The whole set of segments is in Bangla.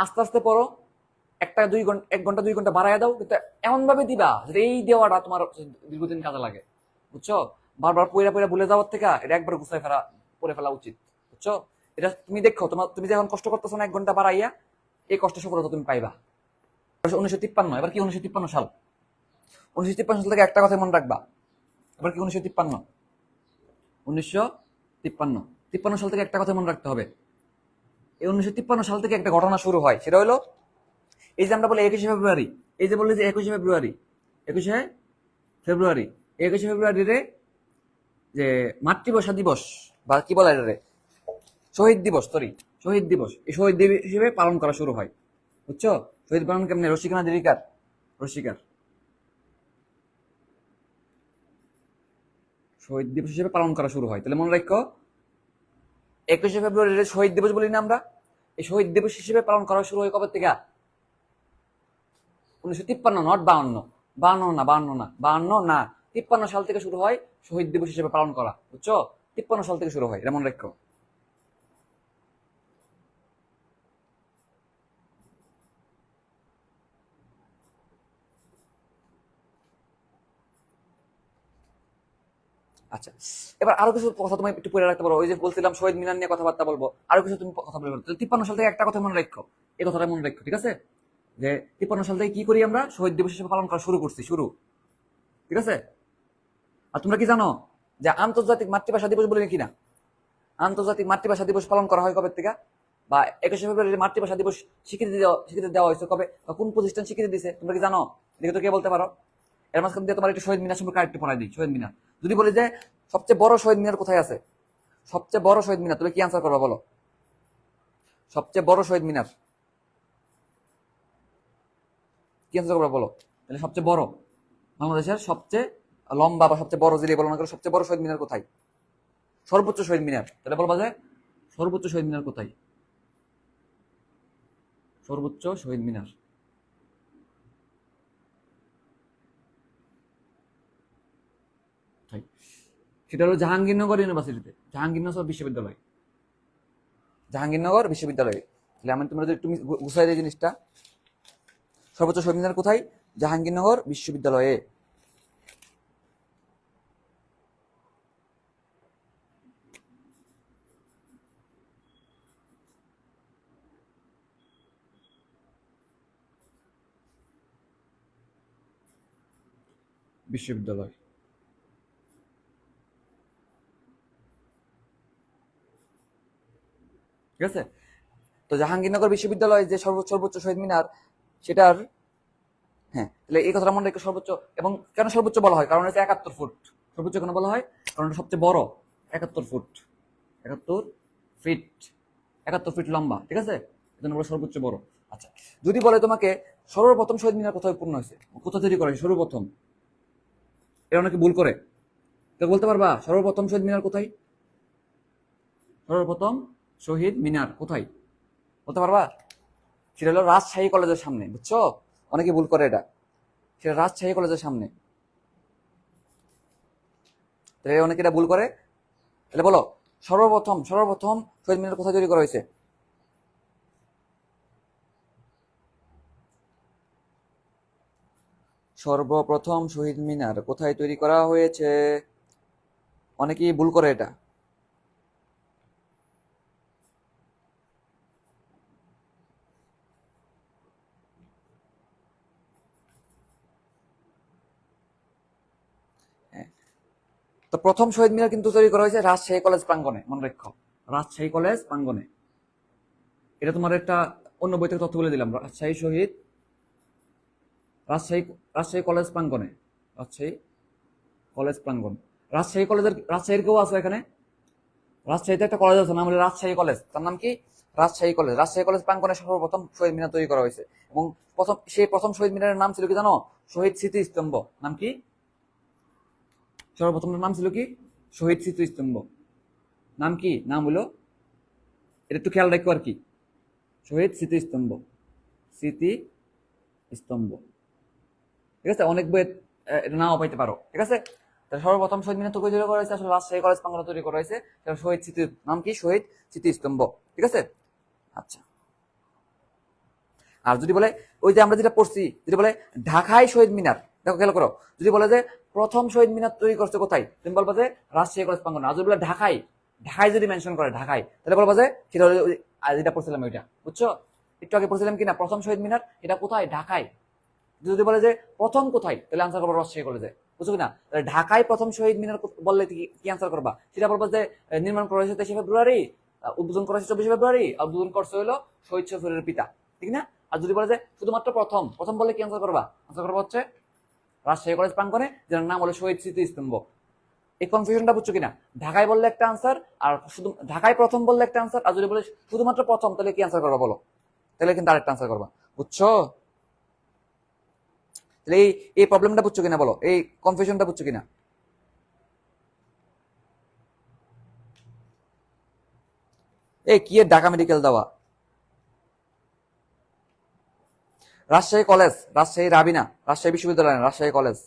আস্তে আস্তে পড়ো, 1 ঘন্টা 2 ঘন্টা বাড়াইয়া দাও, কিন্তু এমন ভাবে দিবা যে এই দেওয়াটা তোমার দীর্ঘদিন কাজে লাগে। বুঝছো? বারবার পয়রা পয়রা ভুলে যাওয়ার থেকে এটা একবার গুছাই ফেলা পড়ে ফেলা উচিত। বুঝছো? এটা তুমি দেখো, তুমি যখন কষ্ট করতেছো না 1 ঘন্টা বাড়াইয়া, এই কষ্ট সফলতা তুমি পাইবা। 1953, এবার কি 1953 সাল? 1953 সাল থেকে একটা কথা মনে রাখবা। এবার কি 1953? 1953 সাল থেকে একটা কথা মনে রাখতে হবে। এই 1953 সাল থেকে একটা ঘটনা শুরু হয়, সেটা হলো এই যে আমরা বলি 21শে ফেব্রুয়ারি, এই যে বললি যে 21শে ফেব্রুয়ারি, 21শে ফেব্রুয়ারি, 21শে ফেব্রুয়ারি যে মাতৃভাষা দিবস বা কি বলে এটা রে, শহীদ দিবস, সরি শহীদ দিবস, এই শহীদ দিবস হিসেবে পালন করা শুরু হয়। বুঝছো? শহীদ পালন কেমনে? রসিকা না দীর্ঘিকার? রসিকার। শহীদ দিবস হিসেবে পালন করা শুরু হয়। তাহলে মনে রাখো, 21শে ফেব্রুয়ারি শহীদ দিবস বলি না আমরা, এই শহীদ দিবস হিসেবে পালন করা শুরু হয় কবে থেকে? 1953, নট 52। 53 সাল থেকে শুরু হয় শহীদ দিবস হিসেবে পালন করা। বুঝছো? 53 সাল থেকে শুরু হয়, এটা মনে রাখো। আচ্ছা, এবার আরো কিছু কথা তুমি একটু পড়ে রাখতে পারো। ওই যে বলছিলাম শহীদ মিনার নিয়ে কথাবার্তা বলবো, আরো কিছু তুমি কথা বলবে। তাহলে 53 সাল থেকে একটা কথা মনে রাখো, এই কথাটা মনে রাখো, ঠিক আছে? যে 53 সাল থেকে কি করি আমরা? শহীদ দিবস হিসেবে পালন করা শুরু করছি, শুরু। ঠিক আছে? আর তোমরা কি জানো যে আন্তর্জাতিক মাতৃভাষা দিবস বলি নাকি না? আন্তর্জাতিক মাতৃভাষা দিবস পালন করা হয় কবে থেকে? বা 21শে ফেব্রুয়ারি মাতৃভাষা দিবস স্বীকৃতি দেওয়া হয়েছে কবে, বা কোন প্রতিষ্ঠান স্বীকৃতি দিছে? তোমরা কি জানো? দেখে তো কে বলতে পারো? এর মাঝখান দিয়ে তোমার একটু শহীদ মিনার সম্পর্কে আরেকটু পড়াই দিই। শহীদ মিনার যদি বলি যে সবচেয়ে বড় শহীদ মিনার কোথায় আছে, সবচেয়ে বড় শহীদ মিনার, তুমি কি আনসার করবা বলো? সবচেয়ে বড় শহীদ মিনার কি আনসার করবা বলো? তাহলে সবচেয়ে বড়, বাংলাদেশের সবচেয়ে লম্বা বা সবচেয়ে বড় যদি বলো না করো, সবচেয়ে বড় শহীদ মিনার কোথায়? সর্বোচ্চ শহীদ মিনার, তাহলে বলবা যে সর্বোচ্চ শহীদ মিনার কোথায়? সর্বোচ্চ শহীদ মিনার কোথায়? সেটা হলো জাহাঙ্গীরনগর ইউনিভার্সিটিতে, জাহাঙ্গীরনগর বিশ্ববিদ্যালয়, জাহাঙ্গীরনগর বিশ্ববিদ্যালয়ে। তাহলে আমি তোমরা একটু গুছাই দেয় জিনিসটা। সর্বোচ্চ শহীদ মিনার কোথায়? জাহাঙ্গীরনগর বিশ্ববিদ্যালয়ে। বিশ্ববিদ্যালয়, ঠিক আছে? তো জাহাঙ্গীরনগর বিশ্ববিদ্যালয় যে সর্বোচ্চ শহীদ মিনার, সেটার, হ্যাঁ, তাহলে এই কথাটা মনে রেখে সর্বোচ্চ। এবং কেন সর্বোচ্চ বলা হয়? কারণ হচ্ছে 71 ফুট। সর্বোচ্চ কেন বলা হয়? কারণ এটা সবচেয়ে বড়। 71 ফুট, 71 ফিট, 71 ফিট লম্বা, ঠিক আছে? এজন্য বলে সর্বোচ্চ বড়। আচ্ছা, যদি বলে তোমাকে সর্বপ্রথম শহীদ মিনার কোথায় পূর্ণ হয়েছে, কোথা তৈরি করা হয়েছে সর্বপ্রথম, এটা অনেকে ভুল করে। তো বলতে পারবা সর্বপ্রথম শহীদ মিনার কোথায়? সর্বপ্রথম শহীদ মিনার কোথায় বলতে পারবা? সেটা হলো রাজশাহী কলেজের সামনে। বুঝছো? অনেকে ভুল করে এটা, সেটা রাজশাহী কলেজের সামনে। তাহলে অনেকে এটা ভুল করে। তাহলে বলো সর্বপ্রথম শহীদ মিনার কোথায় তৈরি করা হয়েছে? সর্বপ্রথম শহীদ মিনার কোথায় তৈরি করা হয়েছে? অনেকেই ভুল করে এটা। হ্যাঁ, তো প্রথম শহীদ মিনার কিন্তু তৈরি করা হয়েছে রাজশাহী কলেজ প্রাঙ্গণে, মনে রাখো, রাজশাহী কলেজ প্রাঙ্গণে। এটা তোমার একটা অন্য বই থেকে তথ্য বলে দিলাম। রাজশাহী রাজশাহী কলেজ প্রাঙ্গণে, রাজশাহী কলেজ প্রাঙ্গণ। রাজশাহীর কেউ আছে এখানে? রাজশাহীতে একটা কলেজ আছে, নাম হলো রাজশাহী কলেজ। তার নাম কি? রাজশাহী কলেজ। রাজশাহী কলেজ প্রাঙ্গণে সর্বপ্রথম শহীদ মিনার তৈরি করা হয়েছে। এবং প্রথম শহীদ মিনারের নাম ছিল কি জানো? শহীদ স্মৃতিস্তম্ভ। নাম কি? সর্বপ্রথম নাম ছিল কি? শহীদ স্মৃতিস্তম্ভ। নাম কি? নাম হলো, এটা একটু খেয়াল রাখো আর কি, শহীদ স্মৃতিস্তম্ভ, স্মৃতি স্তম্ভ। ঠিক আছে? অনেক বই এটা নাও পাইতে পারো, ঠিক আছে? তাহলে সর্বপ্রথম শহীদ মিনার তৈরি করা হয়েছে আসলে রাজশাহী কলেজ প্রাঙ্গণে তৈরি করা হয়েছে। শহীদ স্মৃতি, নাম কি? শহীদ স্মৃতিস্তম্ভ, ঠিক আছে? আচ্ছা, আর যদি বলে ওই যে আমরা যেটা পড়ছি, যদি বলে ঢাকায় শহীদ মিনার, দেখো খেয়াল করো, যদি বলে যে প্রথম শহীদ মিনার তৈরি করছে কোথায়, তুমি বলবা যে রাজশাহী কলেজ প্রাঙ্গণে। আর যদি বলে ঢাকায়, ঢাকায় যদি মেনশন করে ঢাকায়, তাহলে বলবা যে সেটা হলো যেটা পড়ছিলাম ওইটা, বুঝছো? একটু আগে পড়ছিলাম কিনা প্রথম শহীদ মিনার, এটা কোথায়? ঢাকায়। যদি বলে যে প্রথম কোথায়, তাহলে আনসার করবো রাজশাহী কলেজে, বুঝছো কিনা? তাহলে ঢাকায় প্রথম শহীদ মিনার বললে কি আনসার করবা? সেটা বলবো যে নির্মাণ করা হয়েছে 23 ফেব্রুয়ারি, উদ্বোধন করা হয়েছে 24 ফেব্রুয়ারি, আর উদ্বোধন করছে হলো শহীদ সফরের পিতা, ঠিক না? আর যদি বলে যে শুধুমাত্র প্রথম, প্রথম বললে কি আনসার করবা? আনসার করবো হচ্ছে রাজশাহী কলেজ প্রাঙ্গণে, যার নাম হলো শহীদ স্মৃতিস্তম্ভ। এই কনফিউশনটা বুঝছো কিনা? ঢাকায় বললে একটা আনসার, আর শুধু ঢাকায় প্রথম বললে একটা আনসার, আর যদি বলে শুধুমাত্র প্রথম, তাহলে কি আনসার করবা বলো? তাহলে কিন্তু আরেকটা আনসার করবা, বুঝছো? তাহলে এই প্রবলেমটা বুঝছো কিনা বলো, এই কনফিউশনটা বুঝছো কিনা? এই কি এর ঢাকা মেডিকেল দেওয়া? রাজশাহী কলেজ, রাজশাহী রাবিনা, রাজশাহী বিশ্ববিদ্যালয় না, রাজশাহী কলেজ।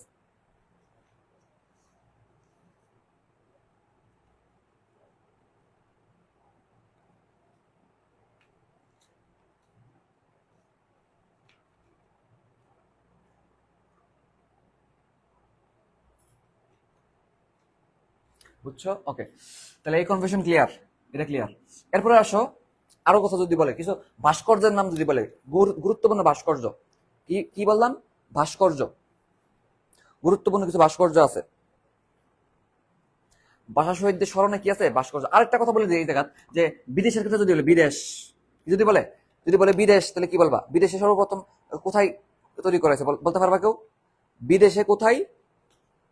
বুঝছো? ওকে, তাহলে এই কনফিউশন ক্লিয়ার, এটা ক্লিয়ার। এরপরে আসো, আরো কথা যদি বলে কিছু ভাস্কর্যের নাম যদি বলে, গুরুত্বপূর্ণ ভাস্কর্য, কি কি বললাম? ভাস্কর্য, গুরুত্বপূর্ণ কিছু ভাস্কর্য আছে। ভাষা শহীদদের স্মরণে কি আছে? ভাস্কর্য। আরেকটা কথা বলে দিই এই জায়গা, যে বিদেশের কথা যদি বলে, বিদেশ যদি বলে, যদি বলে বিদেশ, তাহলে কি বলবা? বিদেশে সর্বপ্রথম কোথায় তৈরি করেছে বলতে পারবা কেউ? বিদেশে কোথায়?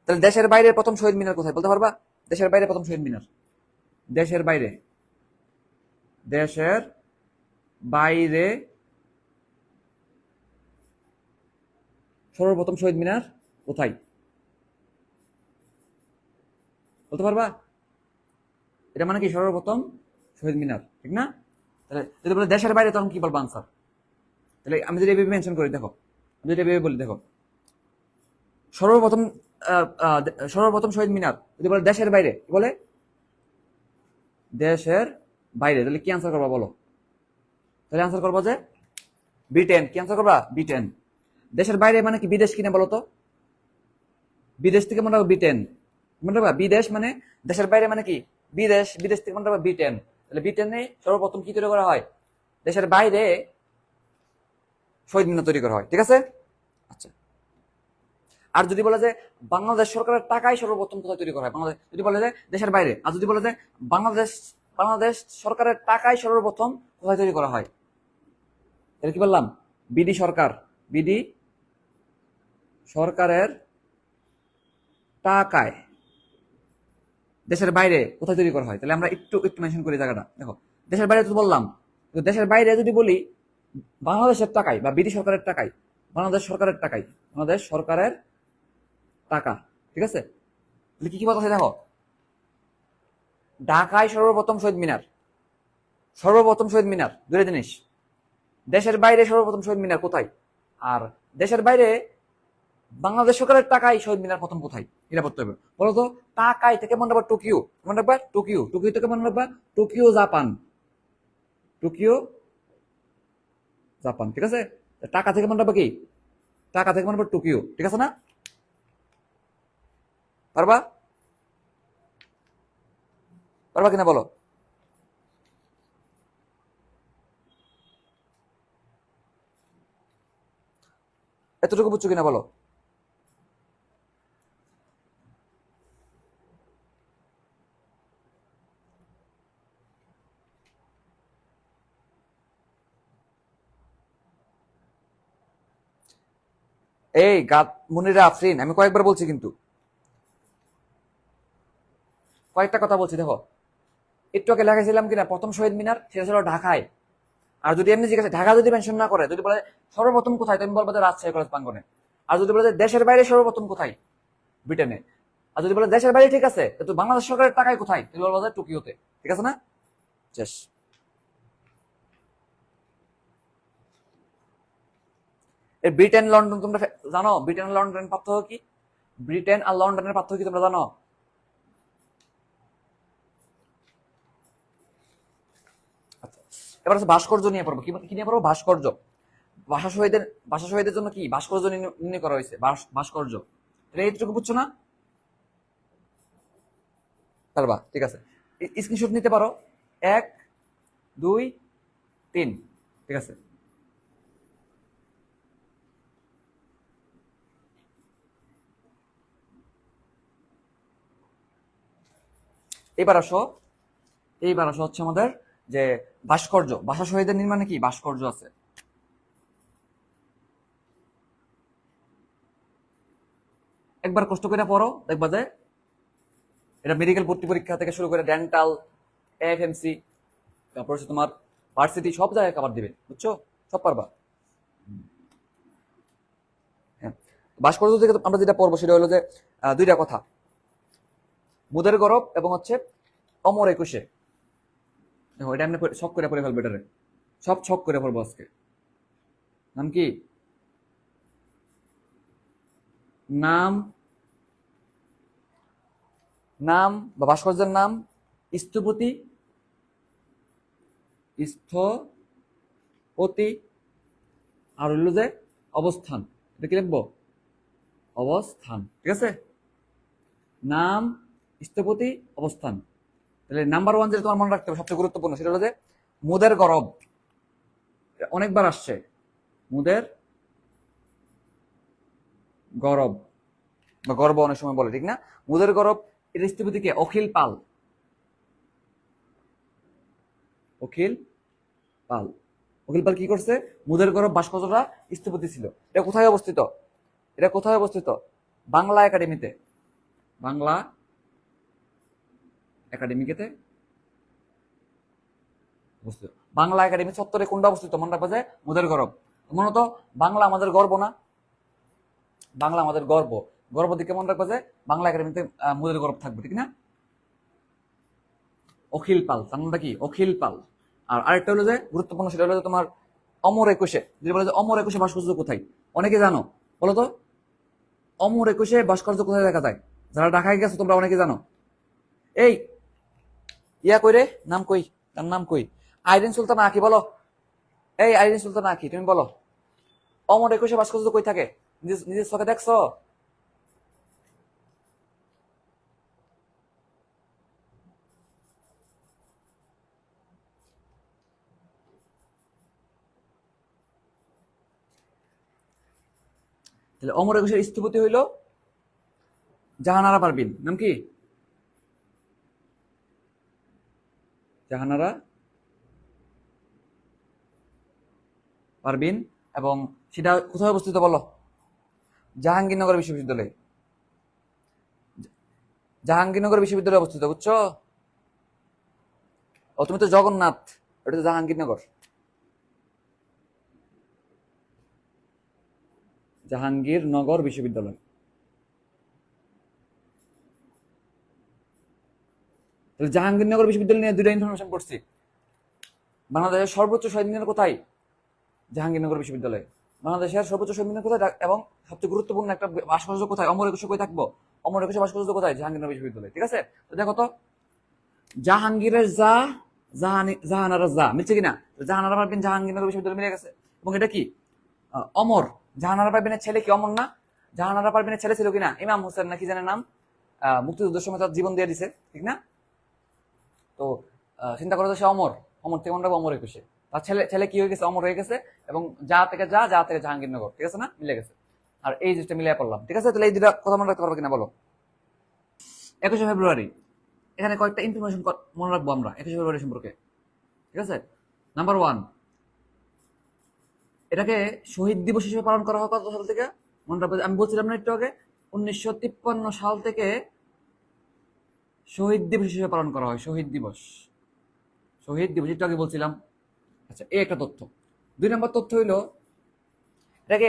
তাহলে দেশের বাইরে প্রথম শহীদ মিনার কোথায় বলতে পারবা? দেশের বাইরে প্রথম শহীদ মিনার, দেশের বাইরে, দেশের বাইরে সর্বপ্রথম শহীদ মিনার কোথায় বলতে পারবা? এটা মানে কি? সর্বপ্রথম শহীদ মিনার, ঠিক না? তাহলে যদি বলে দেশের বাইরে, তখন কি বলবো আনসার? তাহলে আমি যদি এভাবে মেনশন করি, দেখো, আমি যদি এভাবে বলি, দেখো, সর্বপ্রথম সর্বপ্রথম শহীদ মিনার, যদি বলে দেশের বাইরে, কি বলে? দেশের বাইরে, তাহলে কি আনসার করবা বলো? তাহলে আনসার করবো যে ব্রিটেন। কি আনসার করবা? ব্রিটেন। দেশের বাইরে মানে কি? বিদেশ কিনা বলো তো? বিদেশ থেকে মনে রাখবো ব্রিটেন, মনে রাখবা বিদেশ মানে, দেশের বাইরে মানে কি? বিদেশ, বিদেশ থেকে মনে রাখবা ব্রিটেন। তাহলে ব্রিটেনে সর্বপ্রথম কি তৈরি করা হয়? দেশের বাইরে শহীদ মিনার তৈরি করা হয়, ঠিক আছে? আচ্ছা, আর যদি বলে যে বাংলাদেশ সরকারের টাকায় সর্বপ্রথম কোথায় তৈরি করা হয়? বাংলাদেশ, যদি বলে যে দেশের বাইরে, আর যদি বলে যে বাংলাদেশ, বাংলাদেশ সরকারের টাকায় সর্বপ্রথম কোথায় তৈরি করা হয়, তাহলে কি বললাম? বিডি সরকার, বিডি সরকারের টাকায় দেশের বাইরে কোথায় তৈরি করা হয়। তাহলে আমরা একটু একটু মেনশন করি জায়গাটা, দেখো, দেশের বাইরে তো বললাম, দেশের বাইরে যদি বলি বাংলাদেশের টাকায় বা বিডি সরকারের টাকায়, বাংলাদেশ সরকারের টাকায়, বাংলাদেশ সরকারের টাকা, ঠিক আছে? তাহলে কি কি কথা আছে দেখো, ঢাকায় সর্বপ্রথম শহীদ মিনার, সর্বপ্রথম শহীদ মিনার দুটো জিনিস। দেশের বাইরে সর্বপ্রথম শহীদ মিনার কোথায়? আর দেশের বাইরে বাংলাদেশ সরকারের টাকায় শহীদ মিনার প্রথম কোথায়, এটা বলতে হবে। বলতো টাকায় থেকে মনে রাখবা টোকিও, মনে রাখবা টোকিও, টোকিও থেকে মনে রাখবা টোকিও জাপান, টোকিও জাপান, ঠিক আছে? টাকা থেকে মনে রাখবা কি? টাকা থেকে মনে রাখবা টোকিও, ঠিক আছে না? পারবা? পারবা কিনা বলো? এতটুকু বুঝছো কিনা বলো? এই গাত মুনিরা আফরিন, আমি কয়েকবার বলছি কিন্তু, কয়েকটা কথা বলছি, দেখো, একটু আগে লেখাছিলাম কিনা প্রথম শহীদ মিনার, সেটা ছিল ঢাকায়। আর যদি এমনি জিজ্ঞাসা, ঢাকা যদি মেনশন না করে, যদি বলে সর্বপ্রথম কোথায়, তুমি বলবো যে রাজশাহী কলেজ প্রাঙ্গনে। আর যদি বলে দেশের বাইরে সর্বপ্রথম কোথায়, ব্রিটেনে। আর যদি বলে দেশের বাইরে, ঠিক আছে, কিন্তু বাংলাদেশ সরকারের টাকায় কোথায়, তুমি বলবো যে টোকিওতে, ঠিক আছে না? শেষ। এই ব্রিটেন লন্ডন তোমরা জানো? ব্রিটেন আর লন্ডনের পার্থক্য কি? ব্রিটেন আর লন্ডনের পার্থক্য কি তোমরা জানো? আচ্ছা, এবার হচ্ছে ভাস্কর্য নিয়ে পড়বো। কি কি নিয়ে পড়বো? ভাস্কর্য। ভাষা শহীদের জন্য কি ভাস্কর্য নির্ণয় করা হয়েছে, ভাস্কর্য। এইটুকু বুঝছো না? পারবা, ঠিক আছে। স্ক্রিনশট নিতে পারো, 1 2 3, ঠিক আছে। এইবার আসো হচ্ছে আমাদের যে ভাস্কর্য, ভাষা শহীদের নির্মাণে কি ভাস্কর্য আছে। একবার কষ্ট করে পড়ো, দেখবা যে এটা মেডিকেল ভর্তি পরীক্ষা থেকে শুরু করে ডেন্টাল, এএফএমসি, তারপর হচ্ছে তোমার ভার্সিটি, সব জায়গায় কভার দিবে, বুঝছো? সব পারবা। হ্যাঁ, ভাস্কর্য থেকে আমরা যেটা পড়বো সেটা হলো যে দুইটা কথা, মুদের গরব এবং হচ্ছে অমর একুশে। দেখো এটা আমি শখ করে পড়ে ফেলবো, এটারে সব ছক করে পড়বো আজকে। নাম কি? নাম নাম বা ভাস্কর্যের নাম, স্থপতি, স্থপতি, আর হইল যে অবস্থান। এটা কি লিখবো? অবস্থান, ঠিক আছে। নাম, স্থপতি, অবস্থান। তাহলে নাম্বার 1 যেটা তোমার মনে রাখতে হবে সবচেয়ে গুরুত্বপূর্ণ, সেটা হলো যে মুদের গরব। অনেকবার আসছে, মুদের গরব বা গর্ব অনেক সময় বলে, ঠিক না? মুদের গরব, এর স্থপতি কে? অখিল পাল। অখিল পাল। অখিল পাল কি করছে? মুদের গরব ভাস্কর্যটা স্থপতি ছিল। এটা কোথায় অবস্থিত? বাংলা একাডেমিতে। বাংলা একাডেমিতে অবস্থিত। বাংলা একাডেমি চত্বরে কোনটা অবস্থিত? মনে রাখবা যে মুদের গরব। মূলত বাংলা আমাদের গর্ব না? বাংলা আমাদের গর্ব। গর্ব দিকে মনে রাখবা যে বাংলা একাডেমিতে মুদের গরব থাকবে, ঠিক না? অখিল পাল, তার নামটা কি? অখিল পাল। আর আরেকটা হলো যে গুরুত্বপূর্ণ, সেটা হলো যে তোমার অমর একুশে। যদি বলে যে অমর একুশে ভাস্কর্য কোথায়, অনেকে জানো? বলো তো, অমর একুশে ভাস্কর্য কোথায় দেখা যায়? যারা ঢাকায় গেছো তোমরা অনেকে জানো। এই ইয়া কই রে, নাম কই, তার নাম কই? আইরিন সুলতানা আঁকি, বলো। এই আইরিন সুলতানা আঁকি, তুমি বলো অমর একুশে ভাস্কর্য কই থাকে? নিজের চোখে দেখছো? তাহলে অমর একুশের স্থপতি হইল জাহানারা পারভিন। নাম কি? জাহানারা পারভিন। এবং সেটা কোথায় অবস্থিত বলো? জাহাঙ্গীরনগর বিশ্ববিদ্যালয়ে। জাহাঙ্গীরনগর বিশ্ববিদ্যালয়ে অবস্থিত, বুঝছো? ও তুমি তো জগন্নাথ, এটা তো জাহাঙ্গীরনগর। জাহাঙ্গীরনগর বিশ্ববিদ্যালয়। তাহলে জাহাঙ্গীরনগর বিশ্ববিদ্যালয় নিয়ে দুইটা ইনফরমেশন পড়ছি। বাংলাদেশের সর্বোচ্চ শহীদ মিনার কোথায়? জাহাঙ্গীরনগর বিশ্ববিদ্যালয়। বাংলাদেশের সর্বোচ্চ শহীদ মিনার কোথায় এবং সবচেয়ে গুরুত্বপূর্ণ একটা ভাস্কর্য কোথায়? অমর একুশে কই থাকবো? অমর একুশে ভাস্কর্য কোথায়? জাহাঙ্গীরনগর বিশ্ববিদ্যালয়, ঠিক আছে। তো দেখো তো, জাহাঙ্গীরের যা, জাহানারা যা মিলছে কিনা? জাহানারা পারবেন জাহাঙ্গীরনগর বিশ্ববিদ্যালয় মিলে গেছে। এবং এটা কি? অমর। জাহানারা পারবেনের ছেলে কি অমর না? জাহানারা পারবেনের ছেলে ছিল কিনা ইমাম হোসেন নাকি জানে নাম, মুক্তিযুদ্ধের সময় তার জীবন দিয়ে দিছে, ঠিক না? তো চিন্তা করো যে সে অমর, অমর থেকে মনে রাখবো অমর একুশে। তার ছেলে ছেলে কি হয়ে গেছে? অমর হয়ে গেছে। এবং যা থেকে জাহাঙ্গীরনগর, ঠিক আছে না? মিলে গেছে। আর এই জিনিসটা মিলিয়ে পড়লাম, ঠিক আছে। তাহলে এই দুটা কথা মনে রাখতে পারবো কিনা বলো? 21শে ফেব্রুয়ারি, এখানে কয়েকটা ইনফরমেশন মনে রাখবো আমরা 21শে ফেব্রুয়ারি সম্পর্কে, ঠিক আছে। নাম্বার 1, এটাকে শহীদ দিবস হিসেবে পালন করা হয় কত সাল থেকে? মনে রাখবো, আমি বলছিলাম না একটু আগে, 1953 সাল থেকে শহীদ দিবস হিসেবে পালন করা হয়। শহীদ দিবস একটু আগে বলছিলাম। আচ্ছা, এই একটা তথ্য। 2 নম্বর তথ্য হইল, এটাকে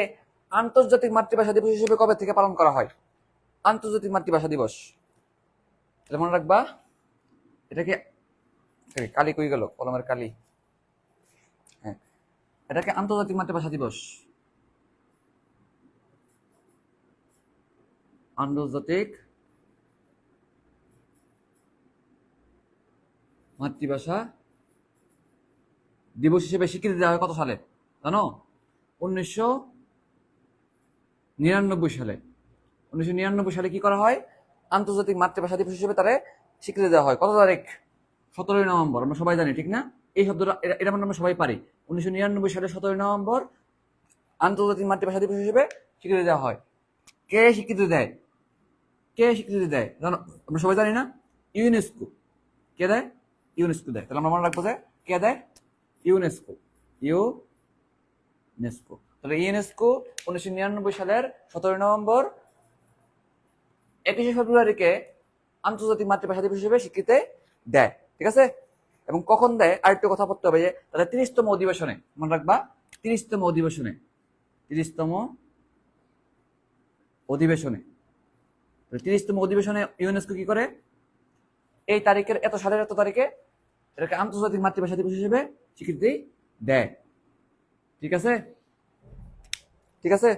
আন্তর্জাতিক মাতৃভাষা দিবস হিসেবে কবে থেকে পালন করা হয়? আন্তর্জাতিক মাতৃভাষা দিবস। তাহলে মনে রাখবা, এটাকে কালি কই গেল, কলমের কালি। হ্যাঁ, এটাকে আন্তর্জাতিক মাতৃভাষা দিবস, আন্তর্জাতিক মাতৃভাষা দিবস হিসেবে স্বীকৃতি দেওয়া হয় কত সালে জানো? 1999 সালে 1999 সালে কি করা হয়? আন্তর্জাতিক মাতৃভাষা দিবস হিসেবে তারে স্বীকৃতি দেওয়া হয়। কত তারিখ? 17 নভেম্বর। আমরা সবাই জানি, ঠিক না? এই শব্দটা এটা আমরা সবাই পারি। 1999 সালে 17 নভেম্বর আন্তর্জাতিক মাতৃভাষা দিবস হিসেবে স্বীকৃতি দেওয়া হয়। কে স্বীকৃতি দেয়? কে স্বীকৃতি দেয় জানো? আমরা সবাই জানি না? ইউনেস্কো। কে দেয়? ইউনেস্কো দেয়। তাহলে আমরা মনে রাখবো যে কে দেয়? ইউনেস্কো। ইউনেস্কো। তাহলে ইউনেস্কো 1999 সালের 17 নভেম্বর 21শে ফেব্রুয়ারিকে আন্তর্জাতিক মাতৃভাষা দিবস হিসেবে স্বীকৃতি দেয়। ঠিক আছে? এবং কখন দেয় আরেকটু কথা বলতে হবে, যে তাদের 30তম অধিবেশনে, মনে রাখবা 30তম অধিবেশনে, 30তম অধিবেশনে 30তম অধিবেশনে ইউনেস্কো কি করে? এই তারিখের এত সালের এত তারিখে এটাকে আন্তর্জাতিক মাতৃভাষা দিবস হিসেবে স্বীকৃতি দেয়। ঠিক আছে? ঠিক আছে?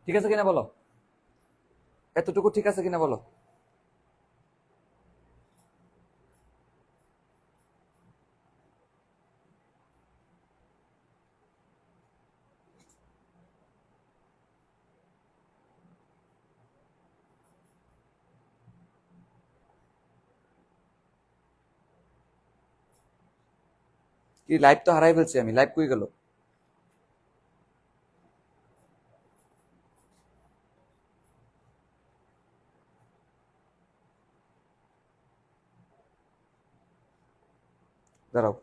ঠিক আছে কিনা বলো? এতটুকু ঠিক আছে কিনা বলো? কি লাইভ তো হারাই ফেলছি আমি, লাইভ কই গেল? দাঁড়াও।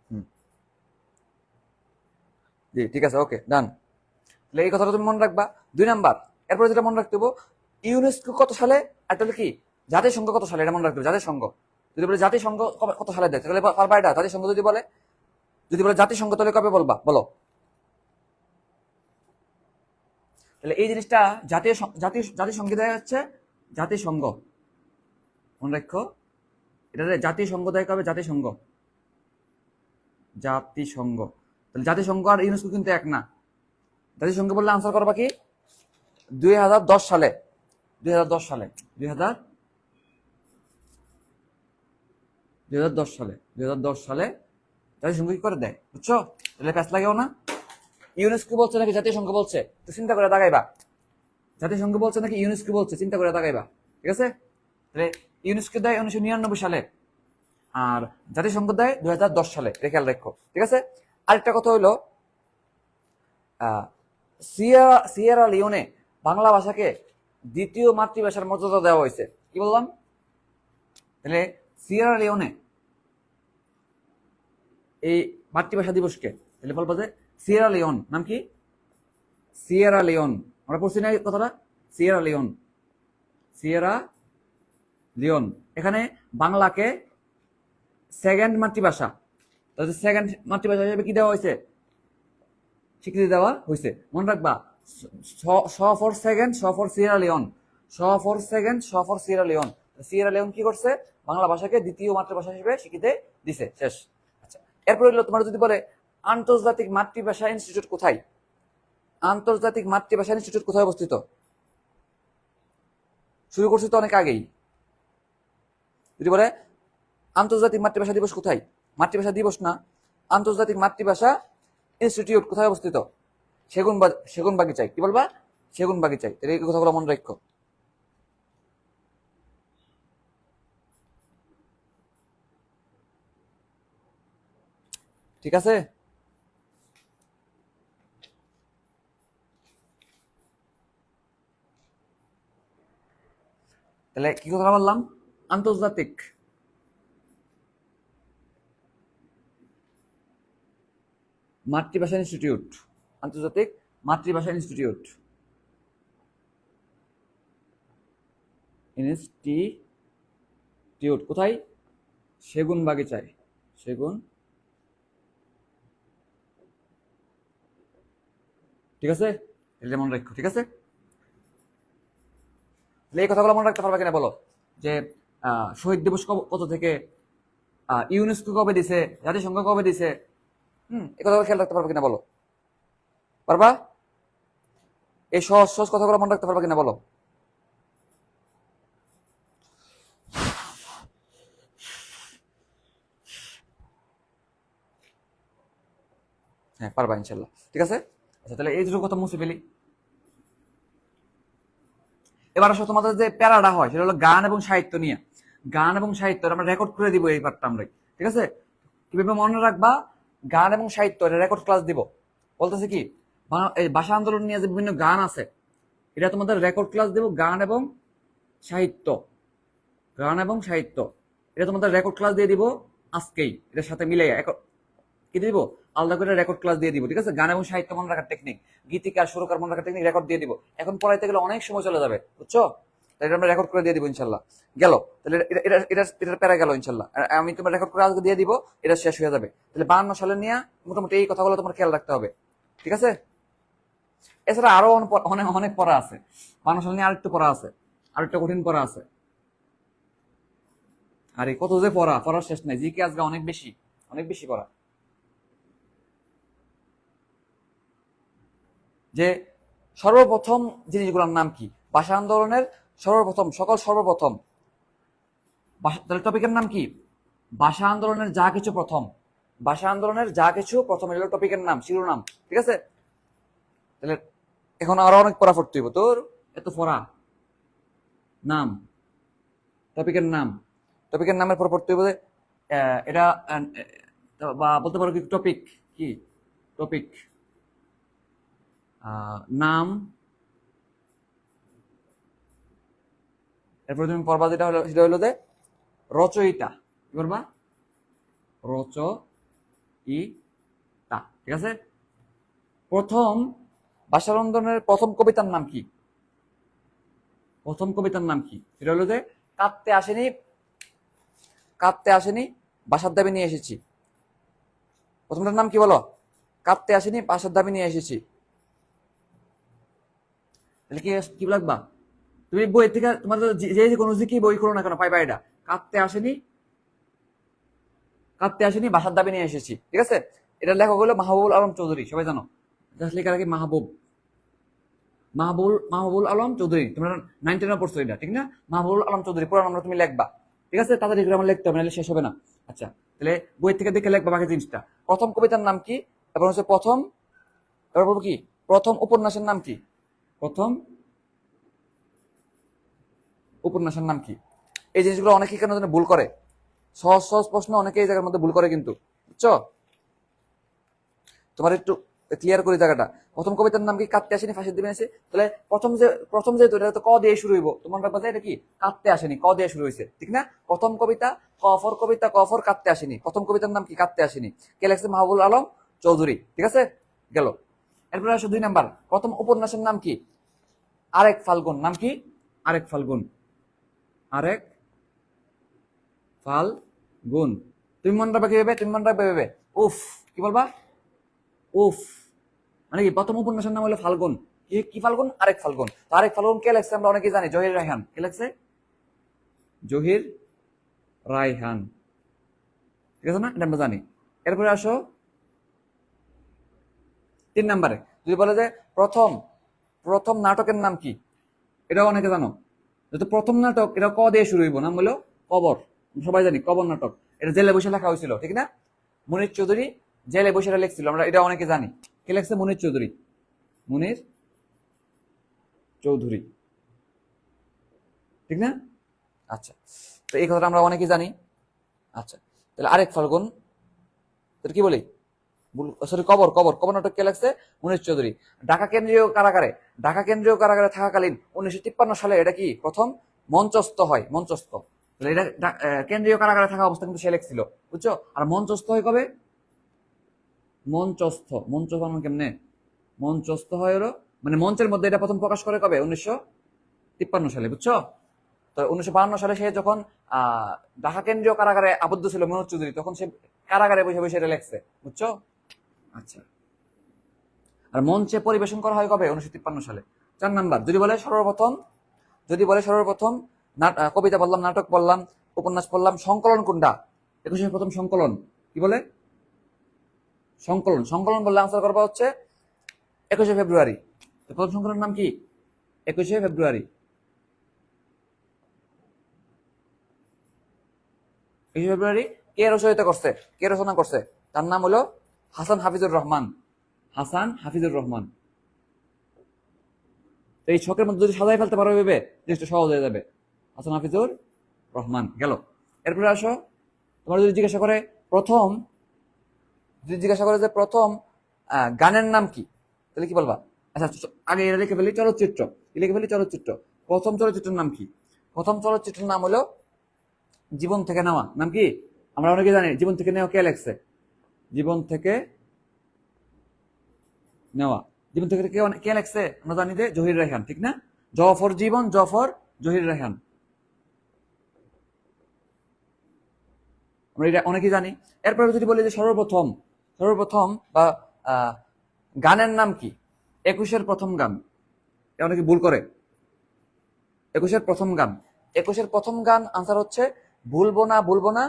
হুম, জি ঠিক আছে, ওকে ডান। তাহলে এই কথাটা তুমি মনে রাখবা। 2 নাম্বার, এরপরে যেটা মনে রাখতে হবে, ইউনেস্কো কত সালে, আর তাহলে কি জাতিসংঘ কত সালে, এটা মনে রাখতে হবে। জাতিসংঘ যদি বলে জাতিসংঘ কত সালে দেয়, তাহলে পারবা এটা? জাতিসংঘ যদি বলে জাতিসংঘ, তাহলে কবে বলবা বলো? তাহলে এই জিনিসটা জাতিসংঘ দেয় হচ্ছে জাতিসংঘ, মনে রাখো। এটা জাতিসংঘ দেয় কবে? জাতিসংঘ। জাতিসংঘ। তাহলে জাতিসংঘ আর ইউনেস্কো কিন্তু এক না। জাতিসংঘ বললে আনসার করবা কি? 2010 সালে। 2010 সালে 2010 সালে 2010 সালে জাতিসংঘ কি করে দেয়, বুঝছো? তাহলে প্যাস লাগেও না। ইউনেস্কো বলছে নাকি জাতিসংঘ বলছে, তো চিন্তা করে দাগাইবা। জাতিসংঘ বলছে নাকি ইউনেস্কো বলছে, চিন্তা করে দাগাইবা। ঠিক আছে? তাহলে ইউনেস্কো দেয় 1999 সালে, আর জাতিসংঘ দেয় 2010 সালে। এটা খেয়াল রাখো। ঠিক আছে? আরেকটা কথা হইলো, সিয়েরা লিওনে বাংলা ভাষাকে দ্বিতীয় মাতৃভাষার মর্যাদা দেওয়া হয়েছে। কি বললাম? তাহলে সিয়েরা লিওনে এই মাতৃভাষা দিবসকে, তাহলে বলবো যে সিয়েরা লিওন, নাম কি? Sierra Leone. আমরা পড়ছি না এই কথাটা? Sierra Leone. Sierra Leone. এখানে বাংলাকে সেকেন্ড মাতৃভাষা, তাহলে সেকেন্ড মাতৃভাষা হিসেবে কি দেওয়া হয়েছে? স্বীকৃতি দেওয়া হয়েছে। মনে রাখবা, S for second, S for Sierra Leone, S for second, S for Sierra Leone. Sierra Leone কি করছে? বাংলা ভাষাকে দ্বিতীয় মাতৃভাষা হিসেবে স্বীকৃতি দিছে। শেষ। আচ্ছা, এরপর হলো তোমার যদি বলে আন্তর্জাতিক মাতৃভাষা ইনস্টিটিউট কোথায়? আন্তর্জাতিক মাতৃভাষা ইনস্টিটিউট কোথায় অবস্থিত? শুরু করছি তো অনেক আগেই। যদি বলে আন্তর্জাতিক মাতৃভাষা দিবস কোথায়, মাতৃভাষা দিবস না, আন্তর্জাতিক মাতৃভাষা ইনস্টিটিউট কোথায় অবস্থিত? সেগুন বাগিচায়। কি বলবা? সেগুন বাগিচায়। এই কথাগুলো মনে রাখো। ঠিক আছে? তাহলে কি কথা বললাম? আন্তর্জাতিক মাতৃভাষা ইনস্টিটিউট, আন্তর্জাতিক মাতৃভাষা ইনস্টিটিউট, ইনস্টিটিউট কোথায়? সেগুন বাগিচায়। সেগুন, ঠিক আছে? এটা মনে রাখো। ঠিক আছে? তাহলে এই কথাগুলো মনে রাখতে পারবা কিনা বলো? যে শহীদ দিবস কত থেকে ইউনেস্কো কবে দিছে, জাতিসংঘ কবে দিছে, এই কথা খেয়াল রাখতে পারবে কিনা বলো? পারবা? এই সহজ সহজ কথাগুলো মনে রাখতে পারবে কিনা বলো? হ্যাঁ পারবা ইনশাল্লাহ। ঠিক আছে, আচ্ছা তাহলে এই দুটো কথা মুছে ফেলি। এবার আসো তোমাদের যে প্যারাটা হয় সেটা হলো গান এবং সাহিত্য নিয়ে। গান এবং সাহিত্য আমরা রেকর্ড করে দিব এই পার্টটা আমরা, ঠিক আছে? কিভাবে মনে রাখবা? গান এবং সাহিত্য এটা রেকর্ড ক্লাস দিব। বলতেছে কি, এই ভাষা আন্দোলন নিয়ে যে বিভিন্ন গান আছে এটা তোমাদের রেকর্ড ক্লাস দেব। গান এবং সাহিত্য, গান এবং সাহিত্য এটা তোমাদের রেকর্ড ক্লাস দিয়ে দিব আজকেই, এটার সাথে মিলে কি দিব, আলাদা করে রেকর্ড ক্লাস দিয়ে দিব। ঠিক আছে, গান এবং সাহিত্য মনে রাখার টেকনিক, গীতিকার সুরকার মনে রাখার টেকনিক রেকর্ড দিয়ে দিব। এখন পড়াইতে গেলে অনেক সময় চলে যাবে, বুঝছো? তাই এটা আমরা রেকর্ড করে দিয়ে দিব ইনশাল্লাহ। গেল তাহলে এটার প্যারা গেল ইনশাল্লাহ। আমি তোমার রেকর্ড করে আজকে দিয়ে দিব, এটা শেষ হয়ে যাবে। তাহলে 52 সালে নিয়ে মোটামুটি এই কথাগুলো তোমার খেয়াল রাখতে হবে, ঠিক আছে? এছাড়া আরো অনেক অনেক পড়া আছে। 52 সাল নিয়ে আরেকটু পড়া আছে, আরেকটা কঠিন পড়া আছে। আরে কত যে পড়ার শেষ নাই। জিকে আজকে অনেক বেশি, অনেক বেশি পড়া। যে সর্বপ্রথম জিনিসগুলোর নাম কি, ভাষা আন্দোলনের সর্বপ্রথম তাহলে টপিকের নাম কি? ভাষা আন্দোলনের যা কিছু প্রথম, ভাষা আন্দোলনের যা কিছু প্রথম, এগুলো টপিকের নাম, শিরোনাম। ঠিক আছে, তাহলে এখন আরো অনেক পড়া পড়তে হইব তোর। এত পড়া, নাম, টপিকের নাম, টপিকের নামের পর পড়তে হইব এটা বা বলতে পারো কি টপিক, কি টপিক, নাম। এরপরে তুমি পড়বা যেটা হলো, সেটা হলো যে রচয়িতা। কি করবা? রচয়িতা। ঠিক আছে, প্রথম ভাষা আন্দোলনের প্রথম কবিতার নাম কি? প্রথম কবিতার নাম কি? সেটা হলো যে কাঁদতে আসেনি, কাঁদতে আসেনি বাসার দাবি নিয়ে এসেছি। প্রথমটার নাম কি বলো? কাঁদতে আসেনি বাসার দাবি নিয়ে এসেছি। তাহলে কি লাগবা? তুমি বই থেকে তোমার যে কোনো কি বই করো না কেন পাইবা এটা। কাঁদতে আসেনি, কাঁদতে আসেনি বাসার দাবি নিয়ে এসেছি। ঠিক আছে, এটার লেখক হলো মাহবুবুল আলম চৌধুরী, সবাই জানো। লেখা কি মাহবুবুল আলম চৌধুরী। তোমরা 9 10 পড়ছো এটা, ঠিক না? মাহবুবুল আলম চৌধুরী পুরো নামটা তুমি লিখবা। ঠিক আছে, তাড়াতাড়ি করে আমার লিখতে হবে, নাহলে শেষ হবে না। আচ্ছা, তাহলে বই থেকে দেখে লিখবা বাকি জিনিসটা। প্রথম কবিতার নাম কি? তারপর হচ্ছে প্রথম, তারপর বলবো কি প্রথম উপন্যাসের নাম কি? প্রথম উপন্যাসের নাম কি? এই জিনিসগুলো অনেকেই কেন যেন ভুল করে। সহজ সহজ প্রশ্ন অনেকে এই জায়গার মধ্যে ভুল করে কিন্তু, বুঝছো? তোমার একটু ক্লিয়ার করি জায়গাটা। প্রথম কবিতার নাম কি? কাঁদতে আসেনি ফাঁসির দিবে এসে। তাহলে প্রথম যেহেতু এটা তো ক দিয়ে শুরু হইব, তোমার ব্যাপার এটা কি কাঁদতে আসেনি, ক দিয়ে শুরু হয়েছে, ঠিক না? প্রথম কবিতা কবিতা কফর কাঁদতে আসেনি। প্রথম কবিতার নাম কি? কাঁদতে আসেনি। কে লেখছে? মাহবুবুল আলম চৌধুরী। ঠিক আছে, গেল। এরপরে আসো 2 নাম্বার। প্রথম উপন্যাসের নাম কি? আরেক ফাল্গুন। নাম কি? আরেক ফাল্গুন। আরেক ফাল্গুন। তুমি মনে রাখবে কিভাবে? তুমি মনে রাখবে ভেবে উফ, কি বলবা? উফ মানে কি? প্রথম উপন্যাসের নাম হলো ফাল্গুন। কি ফাল্গুন? আরেক ফাল্গুন। তো আরেক ফাল্গুন কে লেখছে আমরা অনেকেই জানি, জহির রায়হান। কে লেখছে? জহির রায়হান। ঠিক আছে না, এটা আমরা জানি। এরপরে আসো 3 নাম্বারে। যদি বলে যে প্রথম প্রথম নাটকের নাম কি, এটাও অনেকে জানো। যেহেতু প্রথম নাটক, এটা ক দিয়ে শুরু হইব, নাম হলো কবর। সবাই জানি কবর নাটক। এটা জেলে বসে লেখা হয়েছিল, ঠিক না? মনির চৌধুরী জেলে বসে লিখছিল, আমরা এটা অনেকে জানি। কে লেখছে? মনির চৌধুরী। মনির চৌধুরী, ঠিক না? আচ্ছা, তো এই কথাটা আমরা অনেকেই জানি। আচ্ছা, তাহলে আরেক ফাল্গুন, তোর কি বলি, সরি কবর কবর নাটক কে লাগছে? মনির চৌধুরী। ঢাকা কেন্দ্রীয় কারাগারে থাকাকালীন 1953 সালে এটা কি প্রথম মঞ্চস্থ হয়। মঞ্চস্থ, তাহলে এটা কেন্দ্রীয় কারাগারে থাকা অবস্থা কিন্তু সে লেখছিল, বুঝছো? আর মঞ্চস্থ হয় কবে? মঞ্চ বানানো কেমনে? মঞ্চস্থ হয় হলো মানে মঞ্চের মধ্যে এটা প্রথম প্রকাশ করে কবে? 1953 সালে, বুঝছো? তো 1952 সালে সে যখন ঢাকা কেন্দ্রীয় কারাগারে আবদ্ধ ছিল মনোজ চৌধুরী, তখন সে কারাগারে বসে বসে এটা লেখছে, বুঝছো? আচ্ছা, আর মঞ্চে পরিবেশন করা হয় কবে? 1953 সালে। 4 নাম্বার। যদি বলে সর্বপ্রথম কবিতা বললাম, নাটক বললাম, উপন্যাস বললাম, সংকলন কোনটা? একুশের প্রথম সংকলন কি বলে? সংকলন। সংকলন বললে আনসার করবা হচ্ছে 21শে ফেব্রুয়ারি। প্রথম সংকলনের নাম কি? 21শে ফেব্রুয়ারি। 21শে ফেব্রুয়ারি কে রচয়িতা করছে, কে রচনা করছে? তার নাম হলো হাসান হাফিজুর রহমান। হাসান হাফিজুর রহমান। তো এই ছকের মধ্যে যদি সাজাই ফেলতে পারো ভেবে জিনিসটা সহজ হয়ে যাবে। হাসান হাফিজুর রহমান গেল। এরপরে আসো, তোমার যদি জিজ্ঞাসা করে প্রথম, যদি জিজ্ঞাসা করে যে প্রথম গানের নাম কি, তাহলে কি বলবা? আচ্ছা আগে এটা লিখে ফেলি চলচ্চিত্র, লিখে ফেলি চলচ্চিত্র। প্রথম চলচ্চিত্রের নাম কি? প্রথম চলচ্চিত্রের নাম হলো জীবন থেকে নেওয়া। নাম কি? আমরা অনেকে জানি জীবন থেকে নেওয়া কে লেখছে? জীবন থেকে নেওয়া, জীবন থেকে কে লেখছে? আমরা জানি যে জহির রায়হান, ঠিক না? জফর জীবন, জফর জহির রায়হান, আমরা এটা অনেকেই জানি। এরপরে যদি বলি যে সর্বপ্রথম, সর্বপ্রথম বা গানের নাম কি? 21শে প্রথম গান। অনেকে ভুল করে। 21শে প্রথম গান, 21শে প্রথম গান আনসার হচ্ছে ভুলবো না ভুলবো না,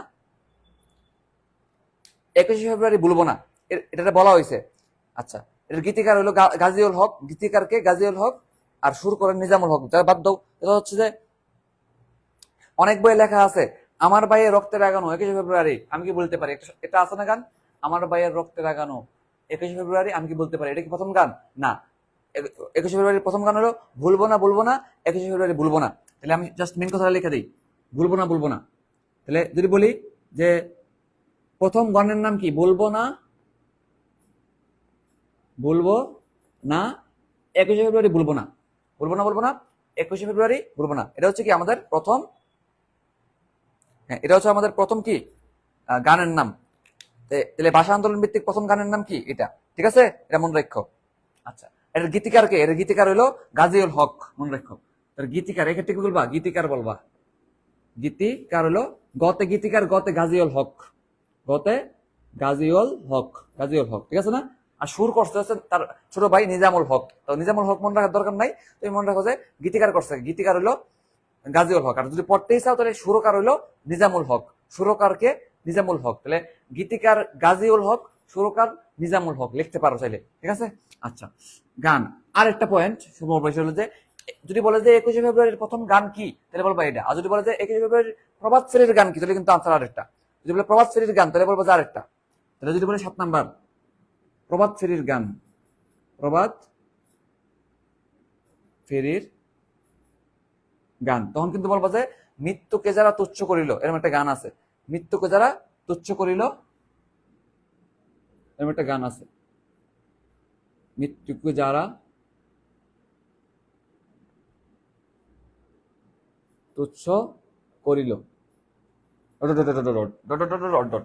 21শে ফেব্রুয়ারি ভুলবো না, এটা বলা হয়েছে। আচ্ছা, এর গীতিকার হলো গাজীউল হক, গীতিকারকে গাজীউল হক, আর সুর করেন নিজামুল হক। যারা বাদ দাও, এটা হচ্ছে যে অনেক বইয়ে লেখা আছে আমার ভাইয়ের রক্তে রাগানো 21শে ফেব্রুয়ারি আমি কি বলতে পারি, এটা আছে না গান, আমার ভাইয়ের রক্তে রাগানো 21শে ফেব্রুয়ারি আমি কি বলতে পারি, এটা কি প্রথম গান? না। 21শে ফেব্রুয়ারির প্রথম গান হলো ভুলবো না ভুলবো না, 21শে ফেব্রুয়ারি ভুলবো না। তাহলে আমি জাস্ট মেন কথাটা লিখে দিই, ভুলবো না ভুলবো না। তাহলে যদি বলি যে প্রথম গানের নাম কি? বলবো না বলবো না 21শে ফেব্রুয়ারি ভুলবো না, বলবো না বলবো না 21শে ফেব্রুয়ারি ভুলবো না। এটা হচ্ছে কি আমাদের প্রথম, হ্যাঁ এটা হচ্ছে আমাদের প্রথম কি গানের নাম। তাহলে ভাষা আন্দোলন ভিত্তিক প্রথম গানের নাম কি? এটা, ঠিক আছে? এটা মনে রাখো। আচ্ছা, এর গীতিকার কে? এর গীতিকার হলো গাজীউল হক, মনে রাখো। তার গীতিকার এক্ষেত্রে কি বলবা? গীতিকার বলবা। গীতিকার হলো গতে গীতিকার, গতে গাজীউল হক, গতে গাজীউল হক, গাজীউল হক, ঠিক আছে না? আর সুর করতে হচ্ছে তার ছোট ভাই নিজামুল হক। তো নিজামুল হক মনে রাখার দরকার নাই, তুমি মনে রাখো যে গীতিকার করছে, গীতিকার হলো গাজীউল হক। আর যদি পড়তেই চাও তাহলে সুরকার হলো নিজামুল হক, সুরকারকে নিজামুল হক। তাহলে গীতিকার গাজীউল হক, সুরকার নিজামুল হক লিখতে পারো চাইলে, ঠিক আছে? আচ্ছা, গান। আর একটা পয়েন্ট হলো যে যদি বলে যে 21শে ফেব্রুয়ারির প্রথম গান কি, তাহলে বলবো এটা। আর যদি বলে যে 21শে ফেব্রুয়ারির প্রভাত ফেরির গান কি, তাহলে কিন্তু আনসার আরেকটা। যদি বলে প্রভাত ফেরির গান, তাহলে বলবো যে আরেকটা। তাহলে যদি বলে 7 নাম্বার প্রভাত ফেরির গান, প্রভাত ফেরির গান, তখন কিন্তু বলবো যে মৃত্যুকে যারা তুচ্ছ করিল, এরকম একটা গান আছে। মৃত্যুকে যারা তুচ্ছ করিল, এরকম একটা গান আছে। মৃত্যুকে যারা তুচ্ছ করিল,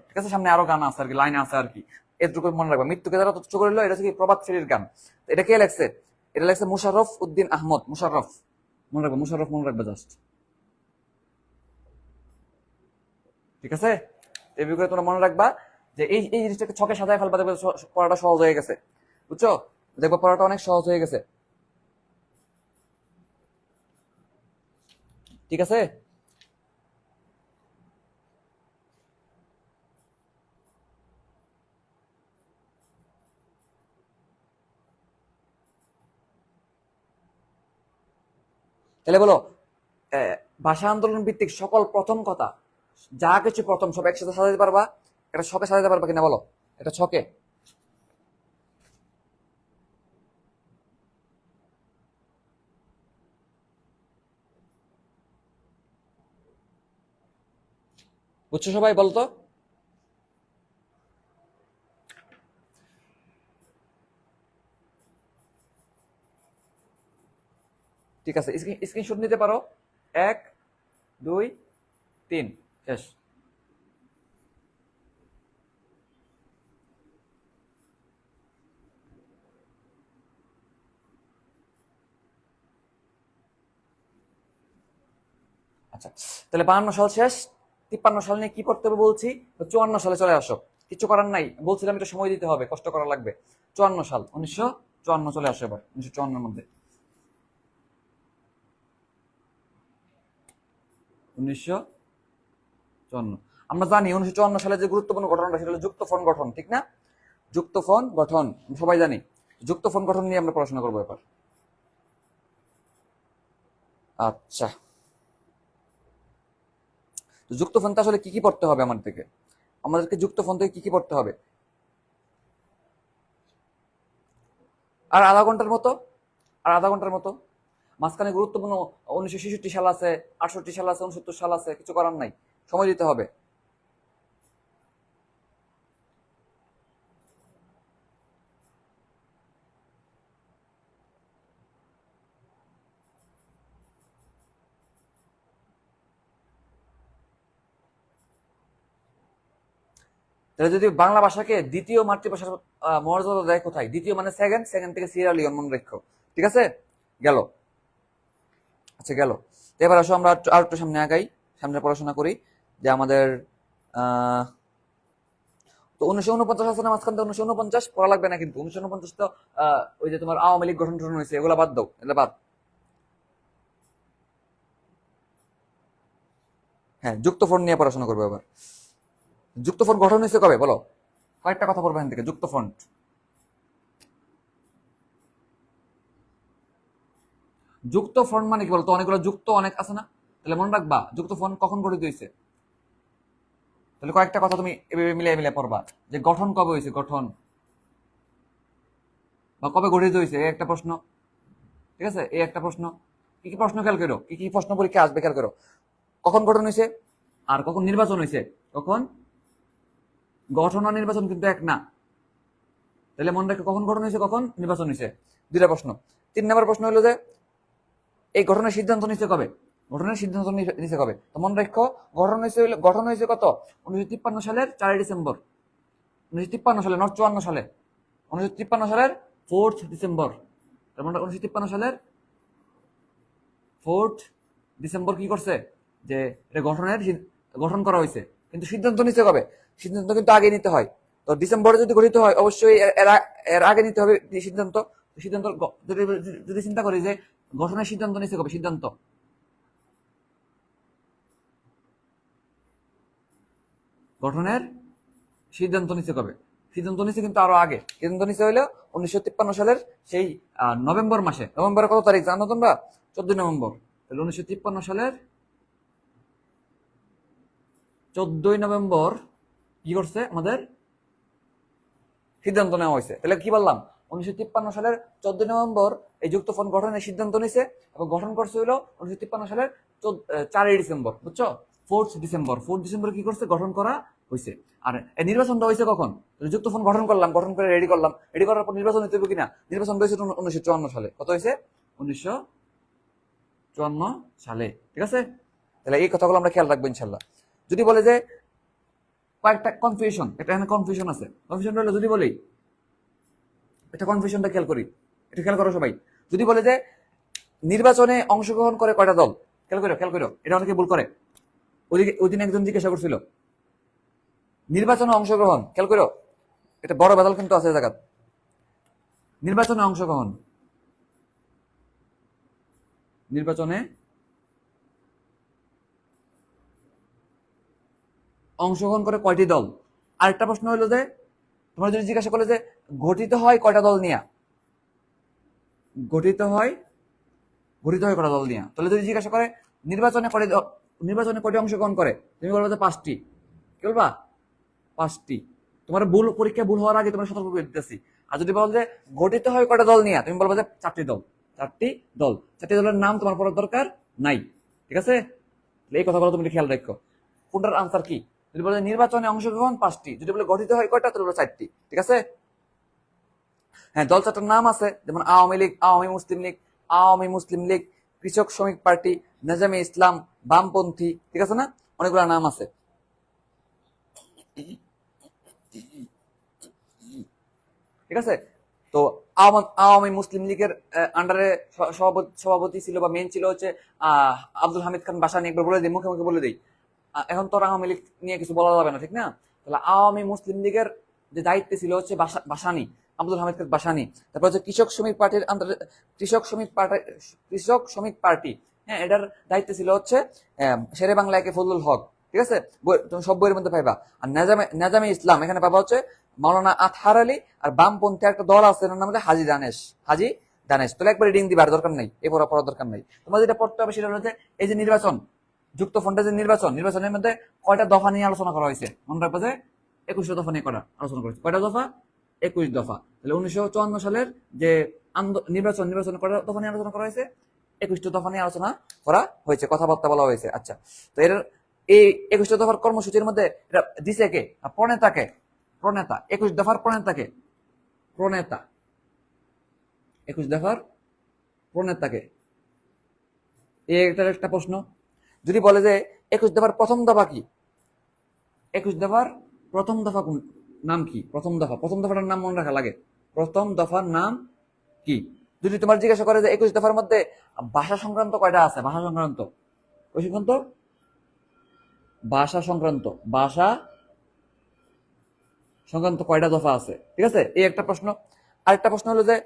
ঠিক আছে? সামনে আরো গান আছে আর কি, লাইন আছে আর কি, এটুকু মনে রাখবা। মৃত্যুকে যারা তুচ্ছ করিল, এটা হচ্ছে কি প্রভাত ফেরির গান। এটা কে লেখছে? এটা লেখছে মুশাররফ উদ্দিন আহমদ, মুশাররফ, মনে রাখবা, মুশাররফ মনে রাখবা জাস্ট, ঠিক আছে? এই বিষয়ে তোমরা মনে রাখবা যে এই এই জিনিসটাকে ছকে সাজায় ফেলবা, দেখবে পড়াটা সহজ হয়ে গেছে, বুঝছো? দেখবো পড়াটা অনেক সহজ হয়ে গেছে, ঠিক আছে? তাহলে বলো ভাষা আন্দোলন ভিত্তিক সকল প্রথম কথা, যা কিছু প্রথম সব একসাথে সাজাতে পারবা? এটা ছকে সাজাতে পারবা কিনা বলো? এটা ছকে। বুঝছো সবাই? বলতো। ঠিক আছে, স্ক্রিনশট নিতে পারো। 1 2 3 শেষ। আচ্ছা, তাহলে 52 সাল শেষ, 53 সাল নিয়ে কি করতে হবে বলছি? 54 সালে চলে আসো, কিছু করার নাই, বলছিলাম এটা সময় দিতে হবে, কষ্ট করা লাগবে। 54 সাল, 1954 চলে আসো এবার, 1954 মধ্যে, 1954। আমরা জানি 1954 সালে যে গুরুত্বপূর্ণ ঘটনাটা সেটা হলো যুক্তফ্রন্ট গঠন, ঠিক না? যুক্তফ্রন্ট গঠন সবাই জানি। যুক্তফ্রন্ট গঠন নিয়ে আমরা পড়াশোনা করবো এবার। আচ্ছা, যুক্তফ্রন্ট আসলে কি কি পড়তে হবে আমাদেরকে যুক্তফ্রন্ট থেকে কি কি পড়তে হবে? আর আধা ঘন্টার মতো, মাঝখানে গুরুত্বপূর্ণ 1966 সাল আছে, 68 সাল আছে, 69 সাল আছে, কিছু করার নাই, সময় দিতে হবে। তাহলে যদি বাংলা ভাষাকে দ্বিতীয় মাতৃভাষার মর্যাদা দেয় কোথায়? দ্বিতীয় মানে সেকেন্ড, সেকেন্ড থেকে সিয়েরা লিওন মনে রাখো, ঠিক আছে? গেল, আচ্ছা গেল। এবার আসো আমরা আর একটু সামনে আগাই, সামনে পড়াশোনা করি যে আমাদের তো 1949 আছে না মাঝখান থেকে? 1949 পড়া লাগবে না কিন্তু, 1949 তো ওই যে তোমার আওয়ামী লীগ গঠন টঠন হয়েছে, এগুলো বাদ দাও, এগুলো বাদ। হ্যাঁ, যুক্তফ্রন্ট নিয়ে পড়াশোনা করবো এবার। যুক্তফ্রন্ট গঠন হয়েছে কবে বলো? কয়েকটা কথা বলবো এখান থেকে। যুক্তফ্রন্ট, যুক্তফ্রন্ট মানে কি বলতো? অনেকগুলো যুক্ত অনেক আছে না, তাহলে মনে রাখবা যুক্তফ্রন্ট কখন গঠিত হয়েছে। তাহলে কয়েকটা কথা তুমি এভাবে মিলিয়ে মিলিয়ে পড়বা যে গঠন কবে হয়েছে, গঠন বা কবে গঠিত হয়েছে, এই একটা প্রশ্ন, ঠিক আছে? এই একটা প্রশ্ন। কি কি প্রশ্ন খেয়াল করো, কি কি প্রশ্ন পরীক্ষা আসবে খেয়াল করো। কখন গঠন হয়েছে আর কখন নির্বাচন হয়েছে, কখন গঠন আর নির্বাচন কিন্তু এক না, তাহলে মনে রাখো কখন গঠন হয়েছে কখন নির্বাচন হয়েছে, দুইটা প্রশ্ন। 3 নম্বর প্রশ্ন হলো যে এই গঠনের সিদ্ধান্ত নিচ্ছে কবে, গঠনের সিদ্ধান্ত নিচ্ছে কবে। তো মনে রাখো গঠন হয়েছে কত? 1953 সালের 4 ডিসেম্বর, 1953 সালে, নট 54 সালে, 1953 সালের 4 ডিসেম্বর। তার মানে 1953 সালের 4 ডিসেম্বর কি করছে যে এটা গঠন করা হয়েছে। কিন্তু সিদ্ধান্ত নিচ্ছে কবে? সিদ্ধান্ত কিন্তু আগে নিতে হয়। তো ডিসেম্বরে যদি গঠিত হয় অবশ্যই এর আগে নিতে হবে সিদ্ধান্ত। সিদ্ধান্ত যদি যদি চিন্তা করি যে গঠনের সিদ্ধান্ত নিচ্ছে কবে, গঠনের সিদ্ধান্ত নিচ্ছে কবে? সিদ্ধান্ত নিচ্ছে কিন্তু আরো আগে। সিদ্ধান্ত নিচ্ছে হইলো 1953 সালের সেই নভেম্বর মাসে। নভেম্বরের কত তারিখ জানো তোমরা? 14 নভেম্বর। তাহলে 1953 সালের 14 নভেম্বর কি করছে আমাদের সিদ্ধান্ত নেওয়া হয়েছে। তাহলে কি বললাম? 1953 সালের 14 নভেম্বর এই যুক্তফ্রন্ট গঠনের সিদ্ধান্ত নিছে এবং গঠন করছে হলো 1953 সালের 4 ডিসেম্বর, বুঝছো? 4 ডিসেম্বর কি করছে? গঠন করা হয়েছে। আর এই নির্বাচনটা হয়েছে কখন? যুক্তফ্রন্ট গঠন করলাম, গঠন করে রেডি করলাম, রেডি করার পর নির্বাচন হতে হবে কিনা? নির্বাচন হয়েছে 1954 সালে। কত হয়েছে? 1954 সালে, ঠিক আছে? তাহলে এই কথাগুলো আমরা খেয়াল রাখবো ইনশাল্লাহ। যদি বলে যে কয়েকটা কনফিউশন, এটা এখানে কনফিউশন আছে, কনফিউশন হলো যদি বলি এটা কনফিউশনটা খেয়াল করি, এটা খেয়াল করো সবাই। যদি বলে যে নির্বাচনে অংশগ্রহণ করে কয়টা দল, খেয়াল করো, এটা অনেকে ভুল করে। ওই দিন একজন জিজ্ঞাসা করছিল নির্বাচনে অংশগ্রহণ, খেয়াল করো, এটা বড় বাদল কিন্তু আছে জায়গা। নির্বাচনে অংশগ্রহণ করে কয়টি দল। আরেকটা প্রশ্ন হলো যে তোমরা যদি জিজ্ঞাসা করলে যে গঠিত হয় কয়টা দল নিয়ে, গঠিত হয় কয়টা দল নিয়ে, তাহলে যদি জিজ্ঞাসা করে নির্বাচনে কয়টি অংশগ্রহণ করে, তুমি বলবে যে 5টি। কি বলবা? 5টি। তোমার পরীক্ষা ভুল হওয়ার আগে তোমার সতর্ক করে দিতেছি। আর যদি বল যে গঠিত হয় কয়টা দল নিয়ে, তুমি বলবে যে 4টি দল। 4টি দলের নাম তোমার পড়ার দরকার নাই, ঠিক আছে? এই কথাগুলো তুমি খেয়াল রাখো। কোনটার আনসার কি? যদি বলে নির্বাচনে অংশগ্রহণ 5টি, যদি বলে গঠিত হয় কয়টা, তাহলে 4টি, ঠিক আছে? হ্যাঁ, দল 4টার নাম আছে, যেমন আওয়ামী লীগ, আওয়ামী মুসলিম লীগ, কৃষক শ্রমিক পার্টি, নেজামে ইসলাম, বামপন্থী, ঠিক আছে না? অনেকগুলো নাম আছে, ঠিক আছে? তো আওয়ামী মুসলিম লীগের আন্ডারে সভাপতি ছিল বা মেন ছিল হচ্ছে আব্দুল হামিদ খান বাসানি। একবার বলে দিই, মুখে মুখে বলে দিই, এখন তো আওয়ামী লীগ নিয়ে কিছু বলা যাবে না, ঠিক না? তাহলে আওয়ামী মুসলিম লীগের যে দায়িত্বে ছিল হচ্ছে বাসানি, আব্দুল হামিদ খান বাসানি। তারপর হচ্ছে কৃষক শ্রমিক পার্টি, হ্যাঁ, এটার দায়িত্বে ছিল হচ্ছে শেরে বাংলা একে ফজলুল হক। ঠিক আছে, তুমি সব বইয়ের মধ্যে পাইবা। আর নেজামে ইসলাম এখানে পাবা হচ্ছে মাওলানা আতহার আলী, আর বামপন্থী একটা দল আছে এর নাম হচ্ছে হাজি দানেশ। তাহলে একবার রিডিং দিবার দরকার নেই, এ পড়ার দরকার নেই। তোমার যেটা পড়তে হবে সেটা হচ্ছে এই যে নির্বাচন, যুক্ত ফ্রন্টের যে নির্বাচনের মধ্যে কয়টা দফা নিয়ে আলোচনা করা হয়েছে, মনে রাখবে যে 21 দফা নিয়ে আলোচনা করেছে। কয়টা দফা? 21 দফা। তাহলে 1954 সালের যে নির্বাচন কয়টা দফা নিয়ে আলোচনা করা হয়েছে? 21 দফা নিয়ে আলোচনা করা হয়েছে, কথাবার্তা বলা হয়েছে। আচ্ছা, তো এর এই 21 দফার কর্মসূচির মধ্যে এটা দিছে কে? প্রণেতাকে। 21 দফার প্রণেতাকে। 21 দফার প্রণেতাকে, এটার একটা প্রশ্ন। যদি বলে যে 21 দফার প্রথম দফা কি, 21 দফার প্রথম দফা কোন, নাম কি? প্রথম দফাটার নাম মনে রাখা লাগে। প্রথম দফার নাম কি? যদি তোমার জিজ্ঞাসা করে যে 21 দফার মধ্যে ভাষা সংক্রান্ত কয়টা আছে, ভাষা সংক্রান্ত কয়টা দফা আছে, ঠিক আছে, এই একটা প্রশ্ন। আরেকটা প্রশ্ন হলো যে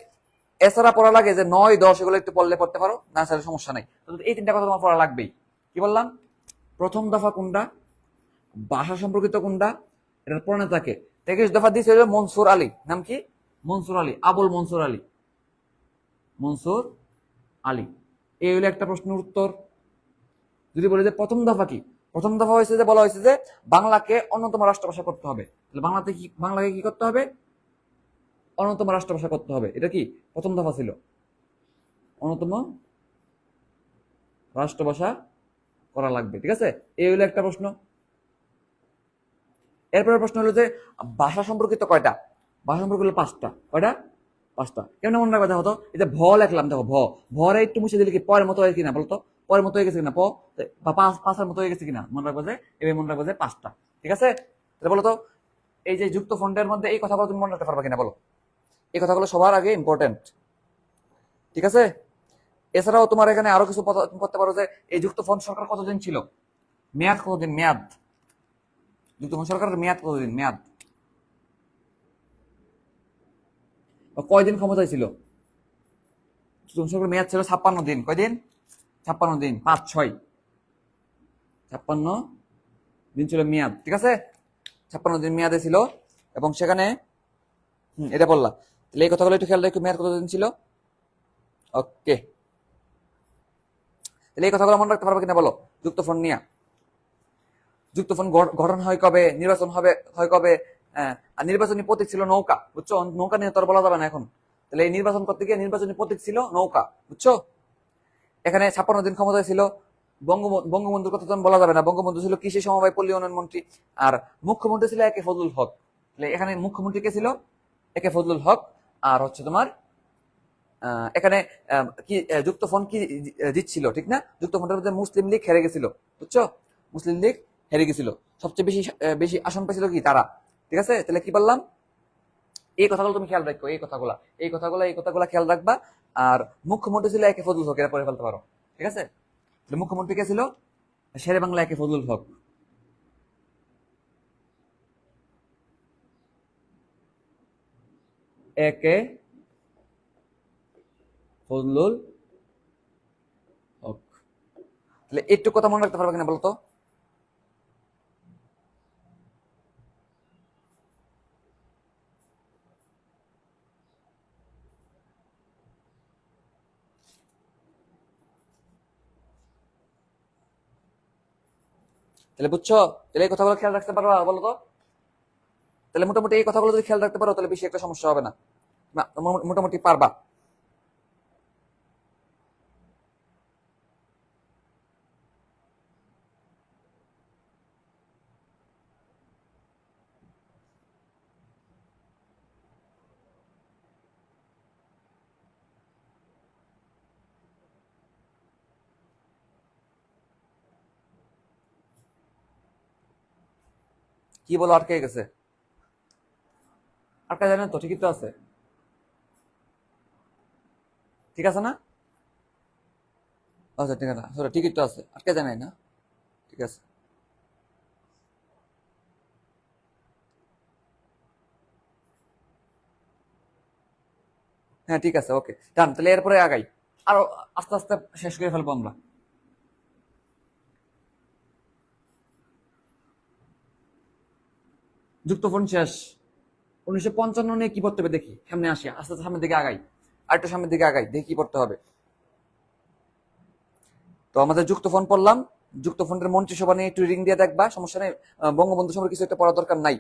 এছাড়া পড়া লাগে যে 9, 10 এগুলো একটু পড়তে পারো না, স্যার সমস্যা নাই। এই 3টা কথা তোমার পড়া লাগবেই। কি বললাম? প্রথম দফা কোনটা, ভাষা সম্পর্কিত কোনটা, এটার প্রণেতাকে। 21 দফা দিয়েছে মনসুর আলী। নাম কি? মনসুর আলী, আবুল মনসুর আলী। এই হলো একটা প্রশ্নের উত্তর। যদি বলি যে প্রথম দফা কি, প্রথম দফা হয়েছে যে বলা হয়েছে যে বাংলাকে অন্যতম রাষ্ট্রভাষা করতে হবে। তাহলে বাংলাকে কি করতে হবে? অন্যতম রাষ্ট্রভাষা করতে হবে। এটা কি প্রথম দফা ছিল? অন্যতম রাষ্ট্রভাষা করা লাগবে, ঠিক আছে, এই হলো একটা প্রশ্ন। এরপরের প্রশ্ন হলো যে ভাষা সম্পর্কিত কয়টা? ভাষা সম্পর্কিত হলো 5টা। কয়টা? 5টা। কেমন মনে রাখবে? দেখো তো, এই যে ভ লিখলাম, দেখো ভরে একটু মুছে দিলে কি পরের মতো হয় কিনা বলতো? পরের মতো হয়ে গেছে কিনা? বা পাঁচের মতো হয়ে গেছে কিনা? মনে রাখবো যে এবার মনে রাখবো যে 5টা, ঠিক আছে। তাহলে বলো তো, এই যে যুক্ত ফ্রন্টের মধ্যে এই কথাগুলো তুমি মনে রাখতে পারবে কিনা বলো? এই কথাগুলো সবার আগে ইম্পর্টেন্ট, ঠিক আছে। এছাড়াও তোমার এখানে আরো কিছু পড়তে পারো যে এই যুক্ত ফ্রন্ট সরকার কতদিন ছিল, মেয়াদ কতদিন, যুক্ত ফ্রন্ট সরকারের মেয়াদ কতদিন, কয়দিন ক্ষমতায় ছিল? যুক্ত ফ্রন্ট সরকারের মেয়াদ ছিল 56 দিন। কয়দিন? 56 দিন, 5-6, 56 দিন ছিল মেয়াদ, ঠিক আছে। 56 দিন মেয়াদে ছিল, এবং সেখানে এটা বললাম। তাহলে এই কথাগুলো একটু খেয়াল রাখো, মেয়াদ কতদিন ছিল। ওকে, তাহলে এই কথাগুলো মনে রাখতে পারবে কিনা বলো? যুক্তফ্রন্ট নিয়ে, যুক্তফ্রন্ট গঠন হয় কবে, নির্বাচন হয় কবে, আর নির্বাচনী প্রতীক ছিল নৌকা, বুঝছো। নৌকা নিয়ে তো আর বলা যাবে না এখন। তাহলে এই নির্বাচন করতে গিয়ে নির্বাচনী প্রতীক ছিল নৌকা, বুঝছো। এখানে 56 দিন ক্ষমতায় ছিল। বঙ্গবন্ধুর কথা তো বলা যাবে না, বঙ্গবন্ধু ছিল কৃষি সমবায় পল্লী উন্নয়ন মন্ত্রী, আর মুখ্যমন্ত্রী ছিল একে ফজলুল হক। তাহলে এখানে মুখ্যমন্ত্রী কে ছিল? একে ফজলুল হক। আর হচ্ছে তোমার এখানে কি যুক্তফ্রন্ট কি জিতছিল, ঠিক না? যুক্তফ্রন্টের মধ্যে মুসলিম লীগ হেরে গেছিল, বুঝছো। মুসলিম লীগ হেরে গেছিল, সবচেয়ে বেশি আসন পেয়েছিল কি তারা, ঠিক আছে। তাহলে কি বললাম? এই কথাগুলো তুমি খেয়াল রাখো, এই কথাগুলো খেয়াল রাখবা। আর মুখ্যমন্ত্রী ছিল একে ফজলুল হক, এরা পরে ফেলতে পারো, ঠিক আছে। তাহলে মুখ্যমন্ত্রী কে ছিল? শেরে বাংলা একে ফজলুল হক। একে ফজলুল হক। তাহলে একটু কথা মনে রাখতে পারবে কিনা বলতো? তাহলে বুঝছো? তাহলে এই কথাগুলো খেয়াল রাখতে পারবা বলতো? তাহলে মোটামুটি এই কথাগুলো যদি খেয়াল রাখতে পারো তাহলে বেশি একটা সমস্যা হবে না, মোটামুটি পারবা। কি বলো, আটকে গেছে? আটকা জানেন তো? ঠিকই তো আছে, ঠিক আছে না? আচ্ছা, ঠিক আছে, সরি, ঠিকই তো আছে, আটকে জানাই না, ঠিক আছে। হ্যাঁ, ঠিক আছে, ওকে, ডান। তাহলে এরপরে আগাই, আরো আস্তে আস্তে শেষ করে ফেলবো আমরা। যুক্তফ্রন্ট শেষ। 1955 নিয়ে কি পড়তে হবে দেখি, সামনে আসি, আস্তে আস্তে সামনের দিকে আগাই, আর একটু সামনের দিকে আগাই, দেখি কি পড়তে হবে। তো আমাদের যুক্তফ্রন্ট পড়লাম, যুক্তফ্রন্টের মন্ত্রিসভা নিয়ে একটু রিডিং দিয়ে দেখবা, সমস্যা নেই। বঙ্গবন্ধু সম্পর্কে কিছু একটা পড়ার দরকার নাই।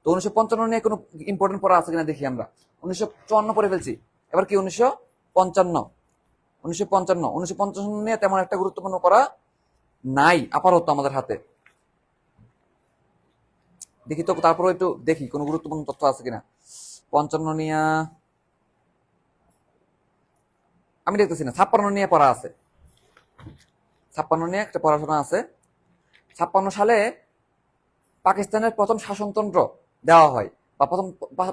তো 1955 নিয়ে কোনো ইম্পর্টেন্ট পড়া আছে কিনা দেখি আমরা। 1954 পড়ে ফেলছি, এবার কি 1955। 1955 নিয়ে তেমন একটা গুরুত্বপূর্ণ পড়া নাই আপাতত আমাদের হাতে। দেখি তো তারপরে একটু দেখি কোনো গুরুত্বপূর্ণ তথ্য আছে কিনা 55 নিয়ে। আমি দেখতেছি না। 56 নিয়ে পড়া আছে, 56 নিয়ে একটা পড়াশোনা আছে। 56 সালে পাকিস্তানের প্রথম শাসনতন্ত্র দেওয়া হয়, বা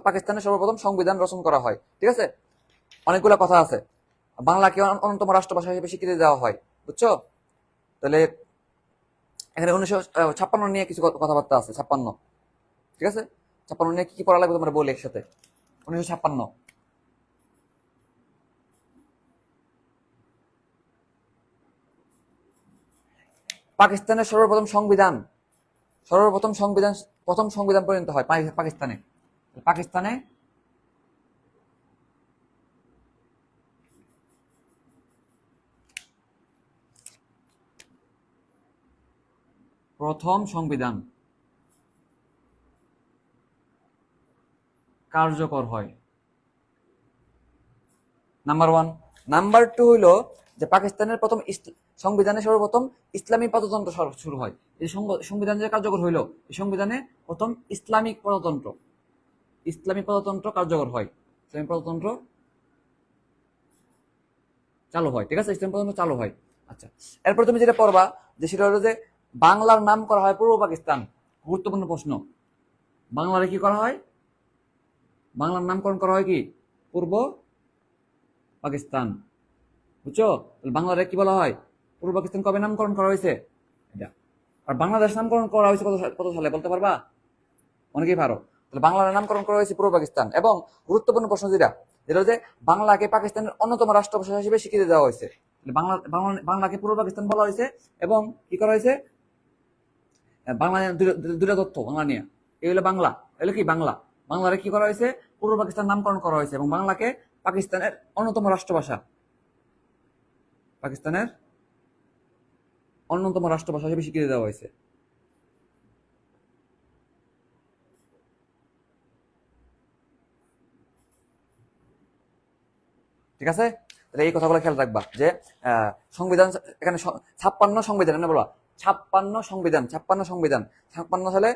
পাকিস্তানের সর্বপ্রথম সংবিধান রচনা করা হয়। ঠিক আছে, অনেকগুলো কথা আছে। বাংলাকে অন্যতম রাষ্ট্রভাষা হিসেবে স্বীকৃতি দেওয়া হয়, বুঝছো? তাহলে এখানে 1956 নিয়ে কিছু কথাবার্তা আছে। 56, ঠিক আছে। 56 নিয়ে কি কি পড়া লাগবে তোমরা বলি একসাথে। 1956, পাকিস্তানের সর্বপ্রথম সংবিধান প্রথম সংবিধান পরিণত হয় পাকিস্তানে। পাকিস্তানে প্রথম সংবিধান কার্যকর হয়, নাম্বার 1। নাম্বার 2 হইলো যে পাকিস্তানের প্রথম সংবিধানে সর্বপ্রথম ইসলামী প্রজাতন্ত্র শুরু হয়। এই সংবিধান যে কার্যকর হইলো, এই সংবিধানে প্রথম ইসলামী প্রজাতন্ত্র কার্যকর হয়, ইসলামী প্রজাতন্ত্র চালু হয়। ঠিক আছে, ইসলামী প্রজাতন্ত্র চালু হয়। আচ্ছা, এরপর তুমি যেটা পড়বা যে সেটা হলো যে বাংলার নাম করা হয় পূর্ব পাকিস্তান। গুরুত্বপূর্ণ প্রশ্ন। বাংলার কি করা হয়? বাংলার নামকরণ করা হয় কি পূর্ব পাকিস্তান, বুঝছো? বাংলার কি বলা হয়? পূর্ব পাকিস্তান। কবে নামকরণ করা হয়েছে এটা? আর বাংলাদেশ নামকরণ করা হয়েছে কত সালে বলতে পারবা? অনেকেই পারো। তাহলে বাংলার নামকরণ করা হয়েছে পূর্ব পাকিস্তান। এবং গুরুত্বপূর্ণ প্রশ্ন যেটা হচ্ছে বাংলাকে পাকিস্তানের অন্যতম রাষ্ট্রভাষা হিসেবে স্বীকৃতি দেওয়া হয়েছে। বাংলাকে পূর্ব পাকিস্তান বলা হয়েছে। এবং কি করা হয়েছে? বাংলা দুটা তথ্য বাংলা নিয়ে। এই হলো বাংলা, এগুলো কি বাংলা। বাংলারে কি করা হয়েছে? পূর্ব পাকিস্তান নামকরণ করা হয়েছে, এবং বাংলাকে পাকিস্তানের অন্যতম রাষ্ট্রভাষা হিসেবে স্বীকৃতি দেওয়া হয়েছে। ঠিক আছে, তাহলে এই কথাগুলো খেয়াল রাখবা যে সংবিধান এখানে 56 সংবিধান না বলা, 56 সালে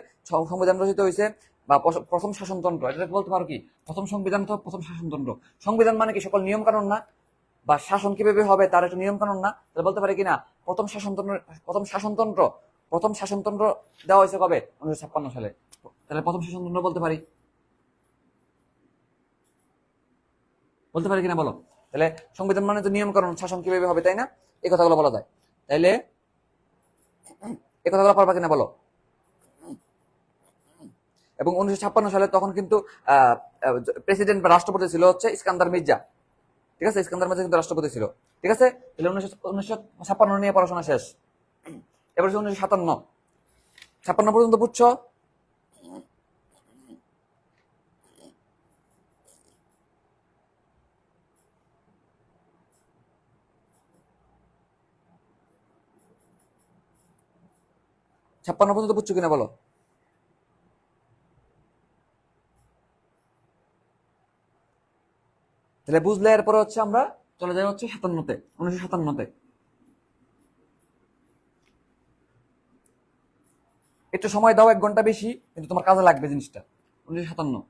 সংবিধান রচিত হয়েছে, বা প্রথম শাসনতন্ত্র, এটা বলতে পারো কি প্রথম সংবিধান তো প্রথম শাসনতন্ত্র। সংবিধান মানে কি সকল নিয়ম কানুন না, বা শাসন কিভাবে হবে তার একটা নিয়ম কানুন না? তাহলে বলতে পারি কিনা প্রথম শাসনতন্ত্র দেওয়া হয়েছে কবে? 1956 সালে। তাহলে প্রথম শাসনতন্ত্র বলতে পারি কিনা বলো? তাহলে সংবিধান মানে তো নিয়ম কানুন, শাসন কিভাবে হবে, তাই না? এই কথাগুলো বলা যায়। তাইলে এই কথাগুলো পারবা কিনা বলো? এবং 1956 সালে তখন কিন্তু প্রেসিডেন্ট বা রাষ্ট্রপতি ছিল হচ্ছে ইস্কান্দার মির্জা। ঠিক আছে, ইস্কান্দার মির্জা কিন্তু রাষ্ট্রপতি ছিল। ঠিক আছে, তাহলে 1956 নিয়ে পড়াশোনা শেষ। এবার 1957 পর্যন্ত বুঝছো? 56 পর্যন্ত বুঝছো কিনা বলো? তাহলে বুঝলে এরপরে হচ্ছে আমরা চলে যাই হচ্ছে 57-তে, 1957-তে। একটু সময় দাও, 1 ঘন্টা বেশি, কিন্তু তোমার কাজে লাগবে জিনিসটা। 1957।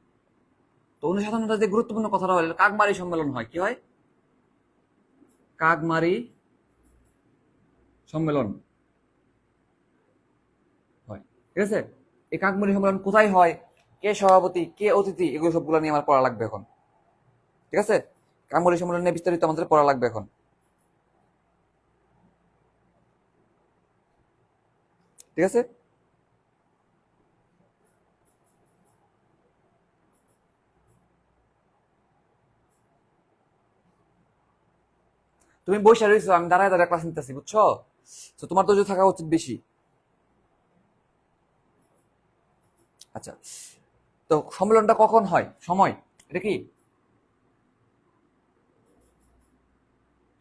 তো 1957 যে গুরুত্বপূর্ণ কথাটা হলো কাকমারি সম্মেলন হয়। কি হয়? কাকমারি সম্মেলন হয়। ঠিক আছে, এই কাকমারি সম্মেলন কোথায় হয়, কে সভাপতি, কে অতিথি, এগুলো সবগুলো নিয়ে আমার পড়া লাগবে এখন। ঠিক আছে, কাকমারি সম্মেলন নিয়ে বিস্তারিত আমাদের পড়া লাগবে এখন। ঠিক আছে, তুমি বসে রয়েছো, আমি দাঁড়ায় দাঁড়ায় ক্লাস নিতেছি, বুঝছো? তো তোমার তো থাকা উচিত বেশি। আচ্ছা, তো সম্মেলনটা কখন হয়? সময়, এটা কি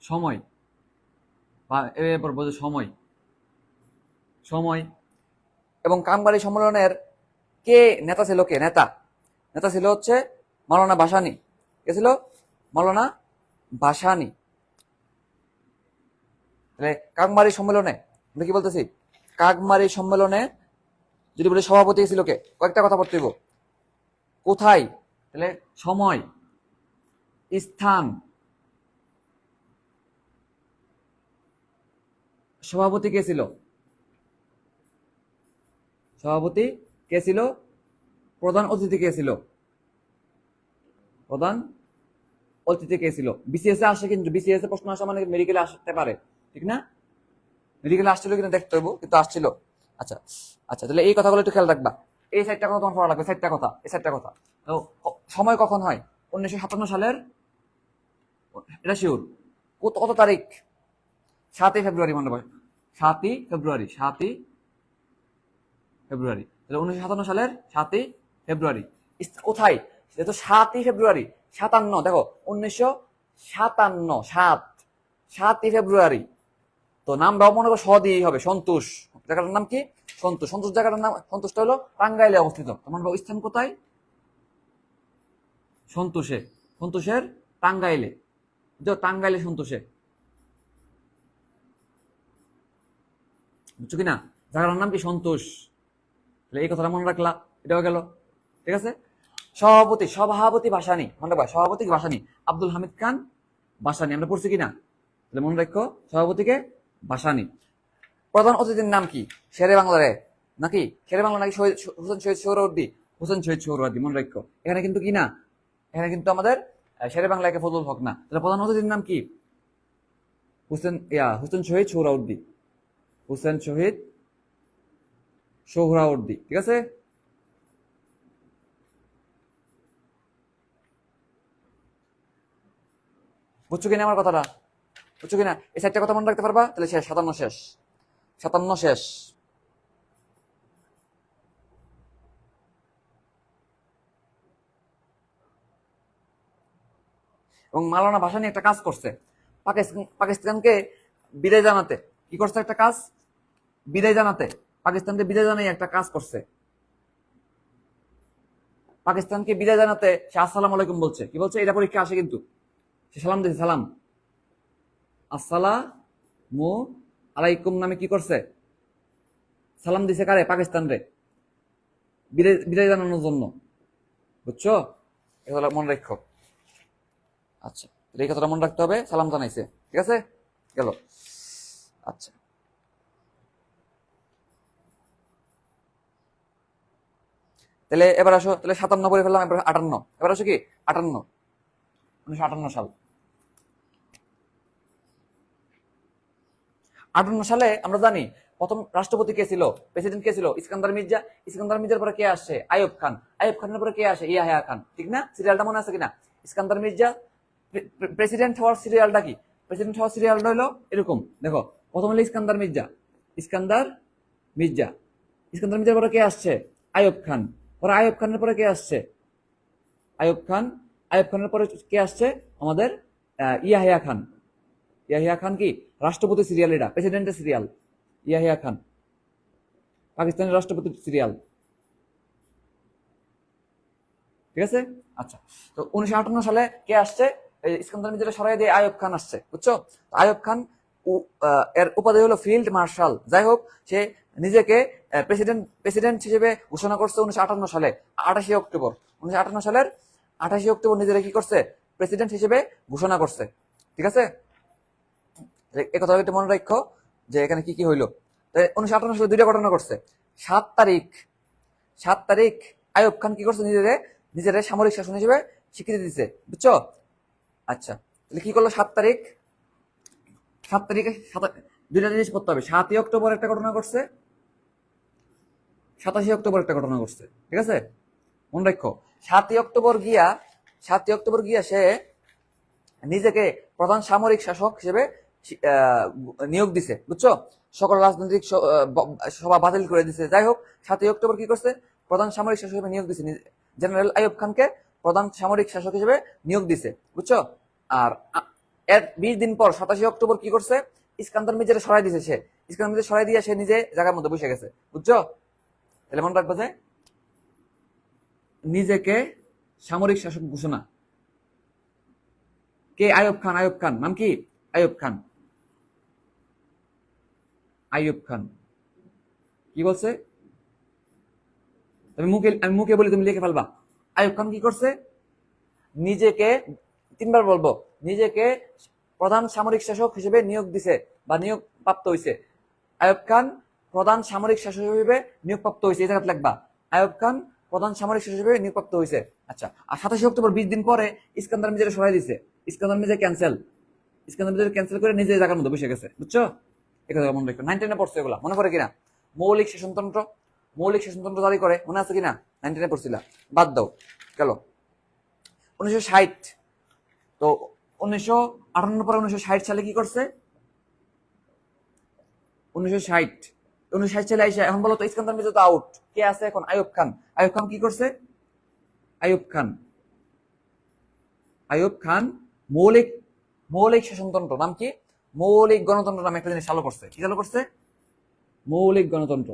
সময় বা এবার বলছে সময়, সময়। এবং কামবাড়ি সম্মেলনের কে নেতা ছিল? কে নেতা? নেতা ছিল হচ্ছে মাওলানা ভাসানী। কে ছিল? মাওলানা ভাসানী। তাহলে কাকমারি সম্মেলনে আমরা কি বলতেছি? কাকমারি সম্মেলনে যদি বলি সভাপতি ছিল কে, কয়েকটা কথা পড়তে হইব। কোথায়? তাহলে সময়, স্থান, সভাপতি কে ছিল? সভাপতি কে ছিল? প্রধান অতিথি কে ছিল? প্রধান অতিথি কে ছিল? বিসিএস এ আসে, কিন্তু বিসিএস এ প্রশ্ন আসা মানে মেডিকেলে আসতে পারে, ঠিক না? মেডিকেলে আসছিল কিনা দেখতে হইব, কিন্তু আসছিল। আচ্ছা আচ্ছা, তাহলে এই কথাগুলো একটু খেয়াল রাখবা। এই সাইডটা কথা তোমার পড়া লাগবে, সাইডটা কথা, এই সাইডটা কথা। তো সময় কখন হয়? 1957 সালের, এটা শিওর। কত কত তারিখ? 7ই ফেব্রুয়ারি, মনে পড়ে। 7ই ফেব্রুয়ারি, 7ই ফেব্রুয়ারি। তাহলে 1957 সালের 7ই ফেব্রুয়ারি। কোথায়? সেটা তো 7ই ফেব্রুয়ারি। 57, দেখো 1957, 7ই ফেব্রুয়ারি। তো নামটাও মনে করো স দিয়েই হবে, সন্তোষ। জায়গাটার নাম কি? সন্তোষ। সন্তোষ জায়গাটার নাম, সন্তোষটা হলো টাঙ্গাইলে অবস্থিত। তোমার স্থান কোথায়? সন্তোষে। সন্তোষের টাঙ্গাইলে, টাঙ্গাইলে সন্তোষে, বুঝছো কিনা? জায়গাটার নাম কি? সন্তোষ। তাহলে এই কথাটা মনে রাখলা, এটাও গেল, ঠিক আছে। সভাপতি, সভাপতি ভাসানী, মনে রাখবা। সভাপতি ভাসানী, আব্দুল হামিদ খান ভাসানী। আমরা পড়ছি কিনা? তাহলে মনে রাখো, সভাপতিকে ভাসানী। প্রধান অতিথির নাম কি? শেরে বাংলা রে নাকি? শেরে বাংলা নাকি হোসেন শহীদ সোহরাওয়ার্দী? হোসেন শহীদ সোহরাওয়ার্দী, মনে রাখো। এখানে কিন্তু কি না, এখানে কিন্তু আমাদের শেরে বাংলা একে ফজলুল হক না। তাহলে প্রধান অতিথির নাম কি? হোসেন শহীদ সোহরাওয়ার্দী। হোসেন শহীদ সোহরাওয়ার্দী, ঠিক আছে। বুঝছো কিনা আমার কথাটা? বুঝছো কিনা? এই চারটা কথা মনে রাখতে পারবা, তাহলে শেষ। 57 শেষ, 57 শেষ। এবং মাওলানা ভাসানী একটা কাজ করছে, পাকিস্তানকে বিদায় জানাতে। কি করছে? একটা কাজ, বিদায় জানাতে। পাকিস্তানকে বিদায় জানাই একটা কাজ করছে। পাকিস্তানকে বিদায় জানাতে সে আসসালাম আলাইকুম বলছে। কি বলছে? এটা পরীক্ষা আসে কিন্তু। সে সালাম দিয়েছে, সালাম, আসসালামু আলাইকুম নামে কি করছে? সালাম দিছে কারে? পাকিস্তান রে, বিদায় বিদায় জানানোর জন্য। বুঝছো? এগুলো মনে রাখো। আচ্ছা, এই কথাটা মনে রাখতে হবে। সালাম জানাইছে, ঠিক আছে, গেল। আচ্ছা, তাহলে এবার আসো, তাহলে 57 করে ফেললাম, এবার 58। এবার আসো কি 58, 1958 সাল। 58 সালে আমরা জানি প্রথম রাষ্ট্রপতি কে ছিল, প্রেসিডেন্ট কে ছিল? ইস্কান্দার মির্জা। ইস্কান্দার মির্জার পরে কে আসছে? আইয়ুব খান। আইয়ুব খানের পরে কে আসে? ইয়াহিয়া খান, ঠিক না? সিরিয়ালটা মনে আছে কিনা? ইস্কান্দার মির্জা প্রেসিডেন্ট হওয়ার সিরিয়ালটা কি? প্রেসিডেন্ট হওয়ার সিরিয়ালটা হলো এরকম, দেখো। প্রথম হলো ইস্কান্দার মির্জা, ইস্কান্দার মির্জা। ইস্কান্দার মির্জার পরে কে আসছে? আইয়ুব খান। পরে আইয়ুব খানের পরে কে আসছে? আইয়ুব খান। আইয়ুব খানের পরে কে আসছে? আমাদের ইয়াহিয়া খান। ইয়াহিয়া খান কি রাষ্ট্রপতি সিরিয়াল, এটা প্রেসিডেন্টের সিরিয়াল। ইয়াহিয়া খান পাকিস্তানের রাষ্ট্রপতি সিরিয়াল, ঠিক আছে। আচ্ছা, তো 1958 সালে কে আসছে? ইস্কান্দার মির্জাকে সরাই দিয়ে আইয়ুব খান আসছে, বুঝছো? আইয়ুব খান এর উপাধি হলো ফিল্ড মার্শাল। যাই হোক, সে নিজেকে প্রেসিডেন্ট হিসেবে ঘোষণা করছে 1958 সালে 28 অক্টোবর। 1958 সালের 28 অক্টোবর নিজেরা কি করছে? প্রেসিডেন্ট হিসেবে ঘোষণা করছে, ঠিক আছে। এই কথা একটু মনে রাখো যে এখানে কি কি হইলো। 1958 সালে দুইটা ঘটনা করছে। 7 তারিখ, 7 তারিখ আইয়ুব খান কি করছে? নিজেরে সামরিক শাসন হিসেবে স্বীকৃতি দিচ্ছে, বুঝছো? আচ্ছা, তাহলে কি করলো? 7 তারিখ, 7 তারিখে দুইটা জিনিস করতে হবে। 7ই অক্টোবর একটা ঘটনা করছে, 27 অক্টোবর একটা ঘটনা করছে, ঠিক আছে। মনে রাখো, 7ই অক্টোবর গিয়া সে নিজেকে প্রধান সামরিক শাসক হিসেবে নিয়োগ দিছে, বুঝছো? সকল রাজনৈতিক সভা বাতিল করে দিছে। যাই হোক, 7ই অক্টোবর কি করছে? প্রধান সামরিক শাসক হিসেবে নিয়োগ দিছে, জেনারেল আইয়ুব খানকে প্রধান সামরিক শাসক হিসেবে নিয়োগ দিছে, বুঝছো? আর এর 20 দিন পর 27 অক্টোবর কি করছে, ইস্কান্দার মির্জার সরাই দিছে। সে ইস্কান্দার মির্জা সরাই দিয়ে সে নিজে জায়গার মধ্যে বসে গেছে, বুঝছো? তাহলে মনে রাখবে যে নিজেকে সামরিক শাসক ঘোষণা, কে? আইয়ুব খান। আইয়ুব খান নাম কি? আইয়ুব খান। আইয়ুব খান কি বলছে? আমি মুখে বলি, তুমি লিখে ফেলবা। আইয়ুব খান কি করছে? নিজেকে, 3বার বলবো, নিজেকে প্রধান সামরিক শাসক হিসেবে নিয়োগ দিছে বা নিয়োগ প্রাপ্ত হয়েছে। আইয়ুব খান প্রধান সামরিক শাসক হিসেবে নিয়োগ প্রাপ্ত হয়েছে, এই জায়গায় লিখবা আইয়ুব খান প্রধান সামরিক শাসক হিসেবে নিয়োগ প্রাপ্ত হয়েছে। আচ্ছা, আর 27 অক্টোবর 20 দিন পরে ইস্কান্দার মির্জা সরাই দিছে। ইস্কান্দার মির্জা ক্যান্সেল, ইস্কান্দার মির্জা ক্যান্সেল করে নিজে জায়গার মধ্যে বসে গেছে, বুঝছো? এই কথা মনে রাখো। 9-10 পড়ছে এগুলা, মনে পড়ে কিনা? মৌলিক শাসনতন্ত্র, মৌলিক শাসনতন্ত্র জারি করে, মনে আছে কিনা? 9-10 পড়ছিলা, বাদ দাও। গেল 1960। তো 1958 পরে 1960 সালে কি করছে? 1960 সালে আইসা, এখন বলো তো ইস্কান্দার মির্জা তো আউট, কে আছে এখন? আইয়ুব খান। আইয়ুব খান কি করছে? আইয়ুব খান, আইয়ুব খান মৌলিক মৌলিক শাসনতন্ত্র, নাম কি? মৌলিক গণতন্ত্র নামে একটা জিনিস চালু করছে। কি চালু করছে? মৌলিক গণতন্ত্র।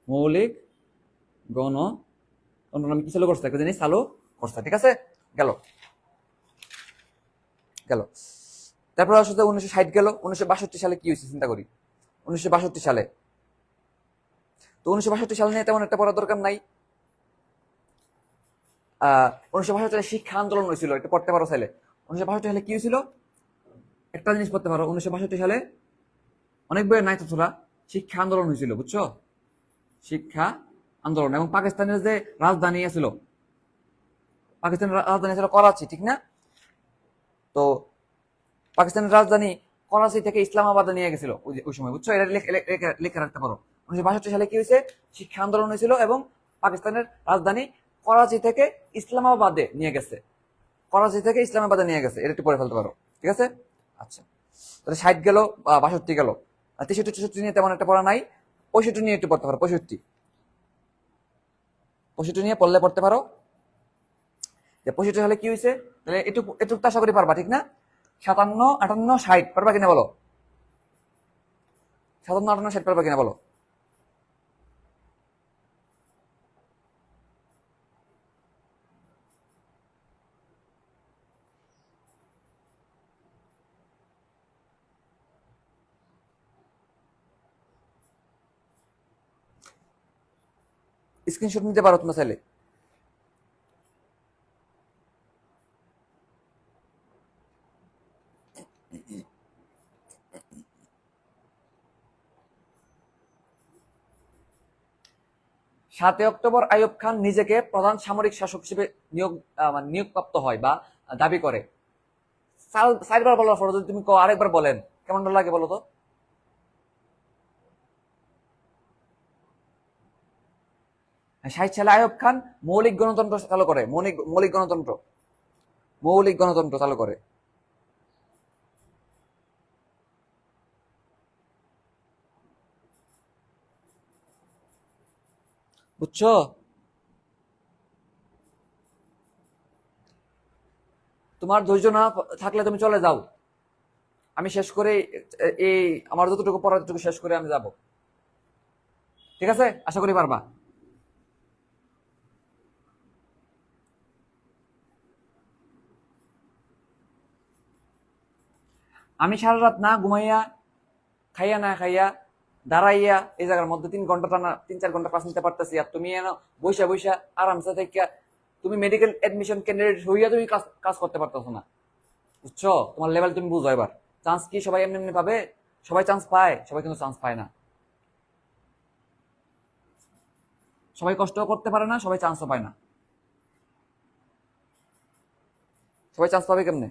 মৌলিক গণতন্ত্র নামে কি চালু করছে? একটা জিনিস চালু করছে, ঠিক আছে? গেল গেল তারপর আসলে 1960 গেল। 1962 সালে কি হয়েছে চিন্তা করি। 1962 সালে, তো 1962 সাল নিয়ে তেমন একটা পড়ার দরকার নাই। 1962 সালে শিক্ষা আন্দোলন হয়েছিল, এটা পড়তে পারো চাইলে। 1962 সালে কি হয়েছিল? একটা জিনিস পড়তে পারো, 1962 সালে অনেক বইয়ের নাই তথ্যরা, শিক্ষা আন্দোলন হয়েছিল, বুঝছো? শিক্ষা আন্দোলন। এবং পাকিস্তানের যে রাজধানী ছিল, পাকিস্তানের রাজধানী ছিল করাচি, ঠিক না? তো পাকিস্তানের রাজধানী করাচি থেকে ইসলামাবাদে নিয়ে গেছিল ওই সময়, বুঝছো? এটা লিখে রাখতে পারো। 1962 সালে কি হয়েছে? শিক্ষা আন্দোলন হয়েছিল এবং পাকিস্তানের রাজধানী করাচি থেকে ইসলামাবাদে নিয়ে গেছে। করাচি থেকে ইসলামাবাদে নিয়ে গেছে, এটা একটু পড়ে ফেলতে পারো, ঠিক আছে? আচ্ছা, তাহলে 60 গেল, 62 গেল। 63 64 নিয়ে তেমন একটা পড়া নাই। 65 নিয়ে একটু পড়তে পারো। 65 নিয়ে পড়লে পড়তে পারো যে 65 সালে কি হয়েছে। তাহলে একটু একটু আশা করি পারবা, ঠিক না? 57 58 60 পারবা কিনা বলো? 57 58 60 পারবা কিনা বলো? স্ক্রিনশট নিতে পারো তোমরা চাইলে। সাতই অক্টোবর আইয়ুব খান নিজেকে প্রধান সামরিক শাসক হিসেবে নিয়োগপ্রাপ্ত হয় বা দাবি করে। 4বার বলার পর যদি তুমি আরেকবার বলেন কেমন লাগে বলো তো? ষাট সালে আইয়ুব খান মৌলিক গণতন্ত্র চালু করে। মৌলিক গণতন্ত্র চালু করে, বুঝছো? তোমার ধৈর্য না থাকলে তুমি চলে যাও, আমি শেষ করে এই আমার যতটুকু পড়ার যতটুকু শেষ করে আমি যাব, ঠিক আছে? আশা করি পারবা। আমি সারা রাত না ঘুমাইয়া, খাইয়া না খাইয়া, দাঁড়াইয়া এই জায়গার মধ্যে 3 ঘন্টা টানা 3-4 ঘন্টা ক্লাস নিতে পারতেছি, আর তুমি বৈশা বৈশা আরামসে থেকে তুমি মেডিকেল এডমিশন ক্যান্ডিডেট হইয়া তুমি কাজ করতে পারতেছো না, বুঝছো? তোমার লেভেল তুমি বুঝো এবার। চান্স কি সবাই এমনি এমনি পাবে? সবাই চান্স পায়? সবাই কিন্তু চান্স পায় না। সবাই কষ্টও করতে পারে না, সবাই চান্সও পায় না। সবাই চান্স পাবে কেমনে?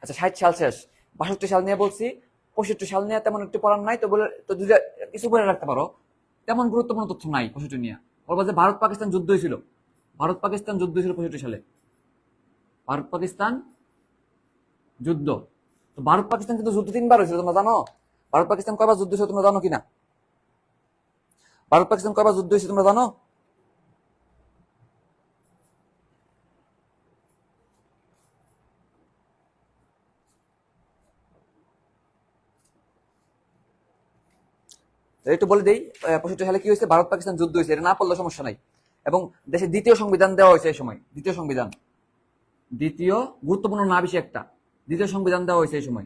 আচ্ছা, 60 সাল শেষ, 62 সাল নিয়ে বলছি। 65 সাল নিয়ে তেমন একটু পড়ার নাই, তো বলে তো দুইটা কিছু বলে রাখতে পারো। তেমন গুরুত্বপূর্ণ তথ্য নাই 65 নিয়ে। বলবো যে ভারত পাকিস্তান যুদ্ধ হয়েছিল, 65 সালে। ভারত পাকিস্তান যুদ্ধ, তো তো ভারত পাকিস্তান কিন্তু যুদ্ধ 3বার হয়েছিল, তোমরা জানো? ভারত পাকিস্তান কয়বার যুদ্ধ হয়েছে তোমরা জানো কিনা? ভারত পাকিস্তান কয়বার যুদ্ধ হয়েছে তোমরা জানো? একটু বলে দেই, 65 সালে কি হয়েছে, ভারত পাকিস্তান যুদ্ধ হয়েছে, এটা না পড়লে সমস্যা নাই। এবং দেশের দ্বিতীয় সংবিধান দেওয়া হয়েছে এই সময়, দ্বিতীয় সংবিধান, দ্বিতীয় গুরুত্বপূর্ণ না বেশি একটা, দ্বিতীয় সংবিধান দেওয়া হয়েছে এই সময়।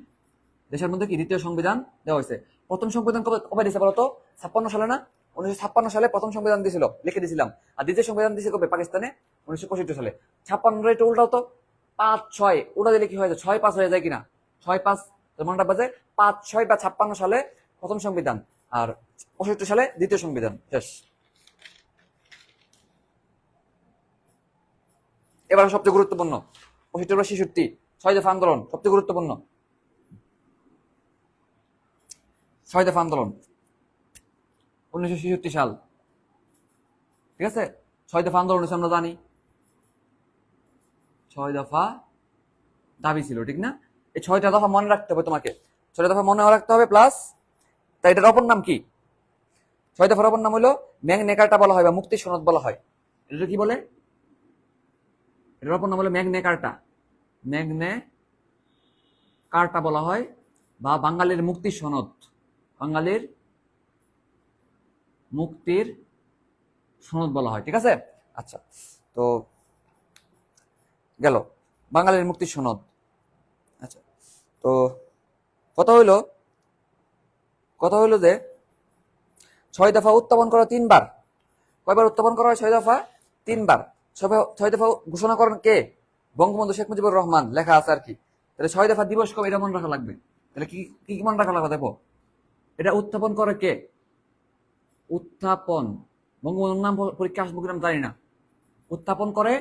দেশের মধ্যে কি দ্বিতীয় সংবিধান দেওয়া হয়েছে? প্রথম সংবিধান কবে কবে দিয়েছে বলতো? 56 সালে না? 1956 সালে প্রথম সংবিধান দিয়েছিল, লিখে দিয়েছিলাম। আর দ্বিতীয় সংবিধান দিয়েছে কবে পাকিস্তানে? 1965 সালে। 56 একটু উল্টাও তো, 5-6 ওটা দিলে কি হয়েছে, 6-5 হয়ে যায় কিনা? 6-5 মনটা বাজে, 5-6 বা 56 সালে প্রথম সংবিধান, আর 65 সালে দ্বিতীয় সংবিধান, শেষ। এবার সবচেয়ে গুরুত্বপূর্ণ, 65 বা 66, 6 দফা আন্দোলন সবচেয়ে গুরুত্বপূর্ণ। 6 দফা আন্দোলন 1966 সাল, ঠিক আছে? 6 দফা আন্দোলন হচ্ছে আমরা জানি, 6 দফা দাবি ছিল, ঠিক না? এই 6টা দফা মনে রাখতে হবে তোমাকে, 6টা দফা মনে রাখতে হবে। প্লাস তাই এটার অপর নাম কি? 6 দফার অপর নাম হলো ম্যাগনা কার্টা বলা হয় বা মুক্তি সনদ বলা হয়। এটা কি বলে? এটার অপর নাম হলো ম্যাগনা কার্টা, ম্যাগনা কার্টা বলা হয়, বা বাঙালির মুক্তি সনদ, বাঙালির মুক্তির সনদ বলা হয়, ঠিক আছে? আচ্ছা, তো গেল বাঙালির মুক্তির সনদ। আচ্ছা, তো কথা হইলো যে 6 দফা উত্থাপন করা 3বার। কয়বার উত্থাপন করা হয় 6 দফা? 3বার। 6 দফা ঘোষণা করেন কে? বঙ্গবন্ধু শেখ মুজিবুর রহমান, লেখা আছে আর কি। তাহলে 6 দফা দিবস কবে, এটা মনে রাখা লাগবে। তাহলে কি কি মনে রাখা লাগবে দেখো, এটা উত্থাপন করে কে? উত্থাপন, বঙ্গবন্ধুর নাম পরীক্ষা আসবো কিনা জানি না। উত্থাপন করে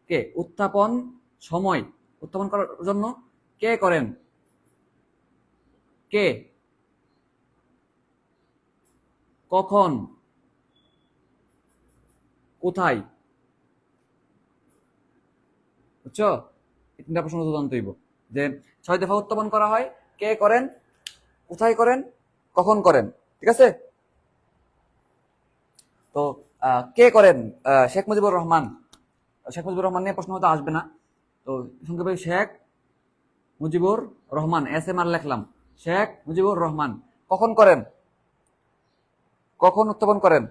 কে? উত্থাপন সময় উত্থাপন করার জন্য কে করেন? কে, কখন, কোথায়? বুঝছো? তিনটা প্রশ্ন তো জানতে হইব যে 6 দফা উত্থাপন করা হয়, কে করেন, কোথায় করেন, কখন করেন, ঠিক আছে? তো কে করেন? শেখ মুজিবুর রহমান। শেখ মুজিবুর রহমান নিয়ে প্রশ্ন হয়তো আসবে না, তো সংক্ষেপে শেখ মুজিবুর রহমান, SMR লিখলাম, শেখ মুজিবুর রহমান। কখন করেন? কখন উত্থাপন করেন?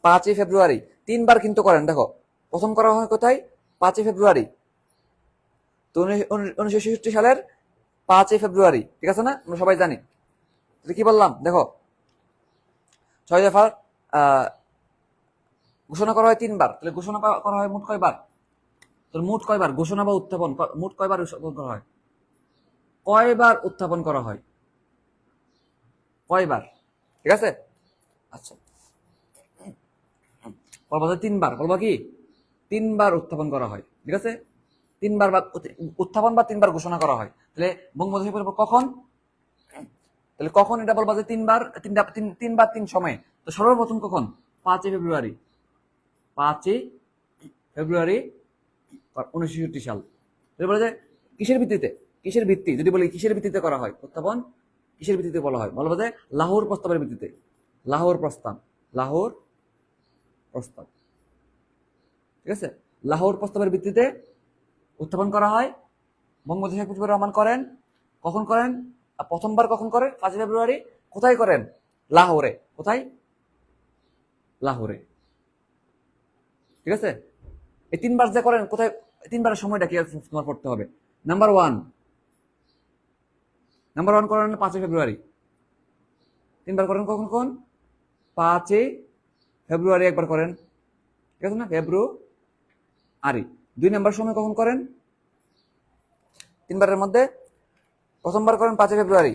5ই ফেব্রুয়ারি। 3বার কিন্তু করেন, দেখো প্রথম করা হয় কোথায়? 5ই ফেব্রুয়ারি। তো 1966 সালের 5ই ফেব্রুয়ারি, ঠিক আছে না? আমরা সবাই জানি। কি বললাম দেখো, 6 দফার ঘোষণা করা হয় 3বার, তাহলে ঘোষণা করা হয় মোট কয়বার? তাহলে মোট কয়বার ঘোষণা বা উত্থাপন, মোট কয়বার উত্থাপন করা হয়? কয়বার উত্থাপন করা হয়? কয়বার? ঠিক আছে? আচ্ছা, বলবো যে 3বার, বলবো কি 3বার উত্থাপন করা হয়, ঠিক আছে? 3বার বা উত্থাপন বা 3বার ঘোষণা করা হয়। তাহলে বঙ্গবন্ধু শেখ মুজিবুর কখন, তাহলে কখন এটা বলবা যে 3বার, 3বার 3 সময়ে। তো সর্বপ্রথম কখন? 5ই ফেব্রুয়ারি, 5ই ফেব্রুয়ারি 1966 সাল। যদি বলে যে কিসের ভিত্তিতে, কিসের ভিত্তি, যদি বলি কিসের ভিত্তিতে করা হয় উত্থাপন, কিসের ভিত্তিতে বলা হয়, বলবো যে লাহোর প্রস্তাবের ভিত্তিতে, লাহোর প্রস্তাব, লাহোর প্রস্তাব, ঠিক আছে? লাহোর প্রস্তাবের ভিত্তিতে উত্থাপন করা হয়। বঙ্গবন্ধু শেখ মুজিবুর রহমান করেন, কখন করেন? প্রথমবার কখন করেন? 5ই ফেব্রুয়ারি। কোথায় করেন? লাহোরে। কোথায়? লাহোরে, ঠিক আছে? এই 3বার যে করেন কোথায়, 3বারের সময়টা কি তোমার পড়তে হবে। নাম্বার 1 করেন 5ই ফেব্রুয়ারি। 3বার করেন কখন কখন? 5ই ফেব্রুয়ারি একবার করেন, ঠিক আছে না? ফেব্রুয়ারি। 2 নাম্বার সময় কখন করেন? 3বারের মধ্যে প্রথমবার করেন 5ই ফেব্রুয়ারি,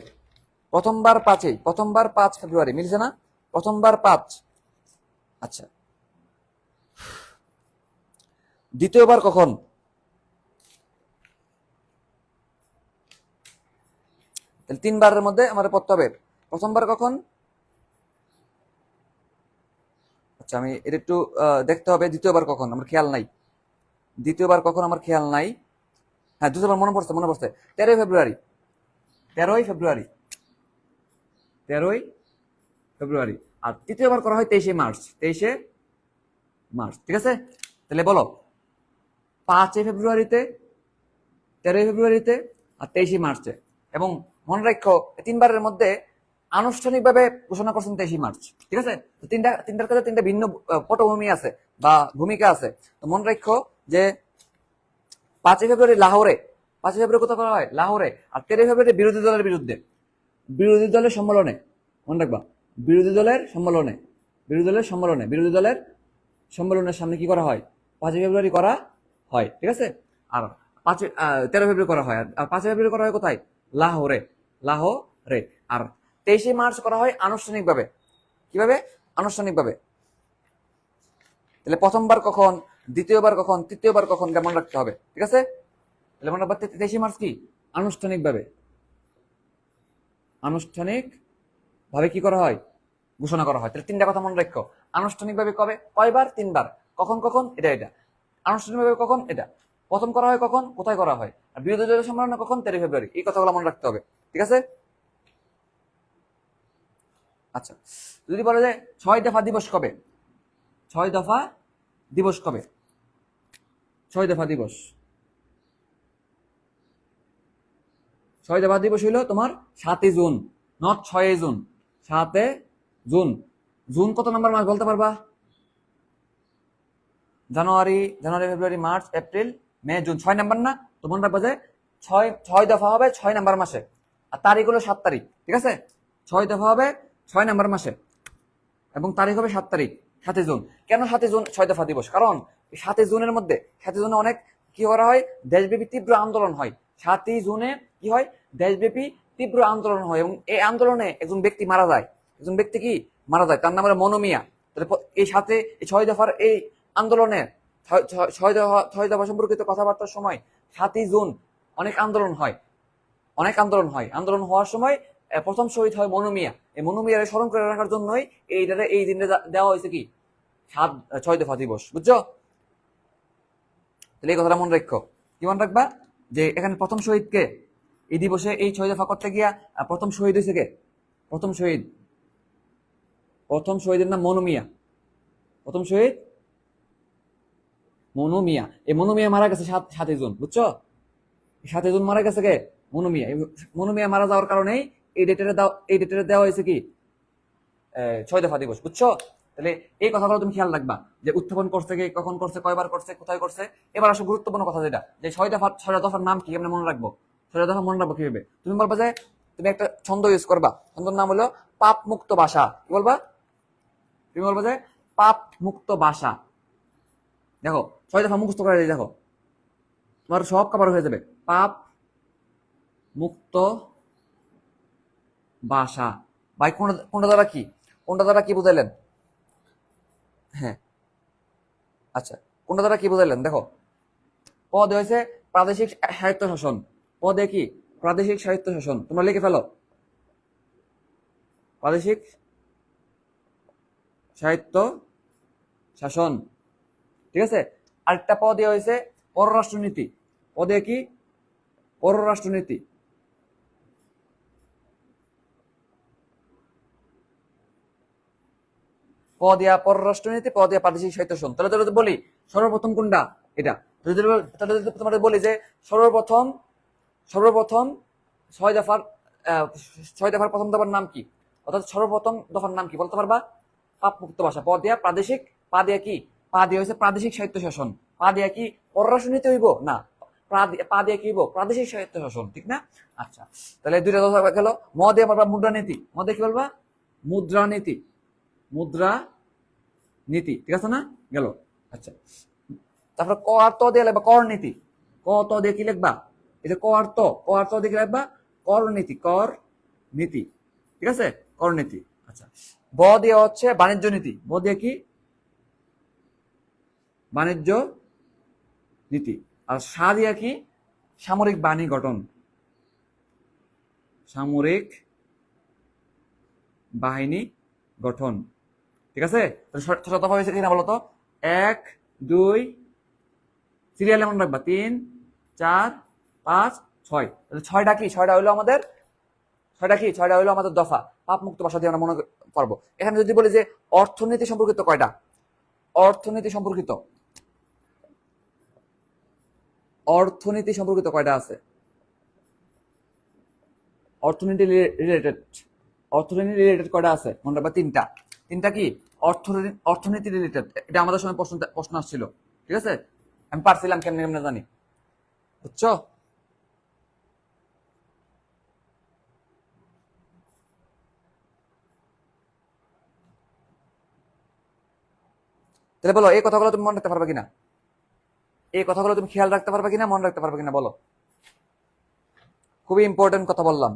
প্রথমবার 5 ফেব্রুয়ারি, মিলছে না? প্রথমবার 5। আচ্ছা, দ্বিতীয়বার কখন? তাহলে 3বারের মধ্যে আমাদের পড়তে হবে। প্রথমবার কখন? আচ্ছা, আমি এটা একটু দেখতে হবে দ্বিতীয়বার কখন, আমার খেয়াল নাই। দ্বিতীয়বার কখন আমার খেয়াল নাই। হ্যাঁ, দ্বিতীয়বার মনে পড়ছে 13ই ফেব্রুয়ারি। 13ই ফেব্রুয়ারি 13ই ফেব্রুয়ারি। আর তৃতীয়বার করা হয় 23শে মার্চ। 23শে মার্চ, ঠিক আছে। তাহলে বলো 5 ফেব্রুয়ারিতে, 13ই ফেব্রুয়ারিতে, আর 23শে মার্চে। এবং মনে রাখো তিনবারের মধ্যে আনুষ্ঠানিকভাবে ঘোষণা করছেন 23শে মার্চ, ঠিক আছে। তো তিনটার কাছে তিনটা ভিন্ন পটভূমি আছে বা ভূমিকা আছে। তো মনে রাখো যে 5 ফেব্রুয়ারি লাহোরে, 5 ফেব্রুয়ারি কোথাও করা হয় লাহোরে। আর 13 ফেব্রুয়ারি বিরোধী দলের বিরুদ্ধে, বিরোধী দলের সম্মেলনে, মনে রাখবা বিরোধী দলের সম্মেলনে, বিরোধী দলের সম্মেলনে, বিরোধী দলের সম্মেলনের সামনে কি করা হয়, 5 ফেব্রুয়ারি করা হয়, ঠিক আছে। আর 13 ফেব্রুয়ারি করা হয়। আর 5 ফেব্রুয়ারি করা হয় কোথায়, লাহোরে, লাহোরে। আর 23শে মার্চ করা হয় আনুষ্ঠানিকভাবে। কিভাবে, আনুষ্ঠানিকভাবে। তাহলে প্রথমবার কখন, দ্বিতীয়বার কখন, তৃতীয়বার কখন, এটা মনে রাখতে হবে, ঠিক আছে। তাহলে মনে রাখবা 23শে মার্চ কি, আনুষ্ঠানিকভাবে, আনুষ্ঠানিক ভাবে কি করা হয়, ঘোষণা করা হয়। তাহলে তিনটা কথা মনে রাখো। আনুষ্ঠানিকভাবে কবে, কয়বার, তিনবার। কখন কখন, এটা এটা। আনুষ্ঠানিকভাবে কখন, এটা। প্রথম করা হয় কখন, কোথায় করা হয়। আর বিরোধী দলের সম্মেলন কখন, 13 ফেব্রুয়ারি। এই কথাগুলো মনে রাখতে হবে, ঠিক আছে। আচ্ছা, যদি বলে যে 6 দফা দিবস কবে, 6 দফা দিবস কবে, 6 দফা দিবস, 6 দফা দিবস হইলো তোমার 7ই June, not 6 June, 7 June. June কত নম্বর মাস বলতে পারবা, January, February, March, April, May, June, 6 number না। তো মনে রাখবো যে 6 দফা হবে 6 নাম্বার মাসে। আর তারিখ হলো 7 তারিখ, ঠিক আছে। 6 দফা হবে 6 নাম্বার মাসে এবং তারিখ হবে 7 তারিখ, 7 জুন। কেন 7 জুন 6 দফা দিবস, কারণ 7 জুনের মধ্যে, 7 জুনে অনেক কি করা হয়, দেশব্যাপী তীব্র আন্দোলন হয়। 7 জুনে কি হয়, দেশব্যাপী তীব্র আন্দোলন হয় এবং এই আন্দোলনে একজন ব্যক্তি মারা যায়। একজন ব্যক্তি কি মারা যায়, তার নাম হলো মনু মিয়া। তাহলে এই সাথে এই 6 দফার এই আন্দোলনে, 6 দফা সম্পর্কিত কথাবার্তার সময় 7 জুন অনেক আন্দোলন হয়, অনেক আন্দোলন হয়। আন্দোলন হওয়ার সময় প্রথম শহীদ হয় মনু মিয়া। এই মনু মিয়ার স্মরণ করে রাখার জন্যই এই দিনে দেওয়া হয়েছে কি 6 দফা দিবস, বুঝছো। তাহলে এই কথাটা মনে রাখো। কি মনে রাখবা, যে এখানে প্রথম শহীদ কে, এই দিবসে এই 6 দফা করতে গিয়া প্রথম শহীদ হয়েছে কে, প্রথম শহীদ, প্রথম শহীদের নাম মনু মিয়া। প্রথম শহীদ মনু মিয়া। এই মনু মিয়া মারা গেছে 7 জুন, বুঝছো। 7 জুন মারা গেছে কে, মনু মিয়া। মনু মিয়া মারা যাওয়ার কারণেই এই ডেটের দেওয়া হয়েছে কি 6 দফা দিবস, বুঝছো। তাহলে এই কথাগুলো তুমি খেয়াল রাখবা, যে উত্থাপন করছে কে, কখন করছে, কয়বার করছে, কোথায় করছে। এবার আসলে গুরুত্বপূর্ণ কথা যেটা, যে 6 দফার নাম কি, কেমন মনে রাখবো। 6 দফা মনে রাখবো কিভাবে, তুমি বলবা যে তুমি একটা ছন্দ ইউজ করবা, ছন্দের নাম হলো পাপ মুক্ত ভাষা। কি বলবা, তুমি বলবা যে পাপ মুক্ত ভাষা। দেখো 6 দফা মুখস্থ করে দেখো, তোমার সব কভার হয়ে যাবে। পাপ মুক্ত ভাষা। ভাই কোনটা দ্বারা কি, কোনটা দ্বারা কি বুঝাইলেন, হ্যাঁ আচ্ছা, কোনটা দ্বারা কি বুঝাইলেন দেখো। পদে হয়েছে প্রাদেশিক সাহিত্য শাসন। পদে কি, প্রাদেশিক সাহিত্য শাসন। তোমরা লিখে ফেলো, প্রাদেশিক সাহিত্য শাসন, ঠিক আছে। আরেকটা পদে হয়েছে পররাষ্ট্রনীতি। পদে কি, পররাষ্ট্রনীতি। পদিয়া পররাষ্ট্রনীতি, পদিয়া প্রাদেশিক সাহিত্য শাসন। তাহলে যদি বলি সর্বপ্রথম কোনটা, এটা। তাহলে যদি তোমাদের বলি যে সর্বপ্রথম 6 দফার 6 দফার প্রথম দফার নাম কি, অর্থাৎ সর্বপ্রথম দফার নাম কি বলতে পারবা, পাপ মুক্ত ভাষা। পদিয়া প্রাদেশিক, পা দিয়া কি, পা দিয়া হয়েছে প্রাদেশিক সাহিত্য শাসন। পা দিয়া কি পররাষ্ট্রনীতি হইব না, পা দিয়া কি হইব, প্রাদেশিক সাহিত্য শাসন, ঠিক না। আচ্ছা, তাহলে দুইটা দফা গেল। ম দিয়ে বলবা মুদ্রানীতি। ম দিয়ে কি বলবা, মুদ্রানীতি, মুদ্রা নীতি, ঠিক আছে না, গেল। আচ্ছা, তারপরে ক আর ত দিয়ে লিখবা কর নীতি। ক ত দিয়ে কি লিখবা, এই যে ক আর ত দিয়ে কি লিখবা, কর নীতি, কর নীতি, ঠিক আছে, কর নীতি। আচ্ছা, ব দিয়ে হচ্ছে বাণিজ্য নীতি। ব দিয়ে কি, বাণিজ্য নীতি। আর সা দিয়া কি, সামরিক বাহিনী গঠন, সামরিক বাহিনী গঠন, ঠিক ঠিক আছে? ছয়টা দফা হয়েছে কিনা বলো তো? 1 2 সিরিয়াল এমন রাখবা 3 4 5 6। তাহলে ছয়টা কি? ছয়টা হইলো আমাদের দফা। পাপ মুক্ত ভাষা দিয়ে আমরা মনে পারবো। এখানে যদি বলি যে অর্থনীতি সম্পর্কিত কয়টা? অর্থনীতি সম্পর্কিত কয়টা আছে? অর্থনীতি রিলেটেড কয়টা আছে? মনে রাখবা তিনটা কি? অর্থনীতি রিলেটেড। এটা আমাদের সময় প্রশ্ন আসছিল। ঠিক আছে? আমি পারছিলাম কেমনে জানি। বুঝছো? তাহলে বলো এই কথাগুলো তুমি মনে রাখতে পারবে কিনা? এই কথাগুলো তুমি খেয়াল রাখতে পারবে কিনা, মনে রাখতে পারবে কিনা বলো? খুবই ইম্পর্টেন্ট কথা বললাম।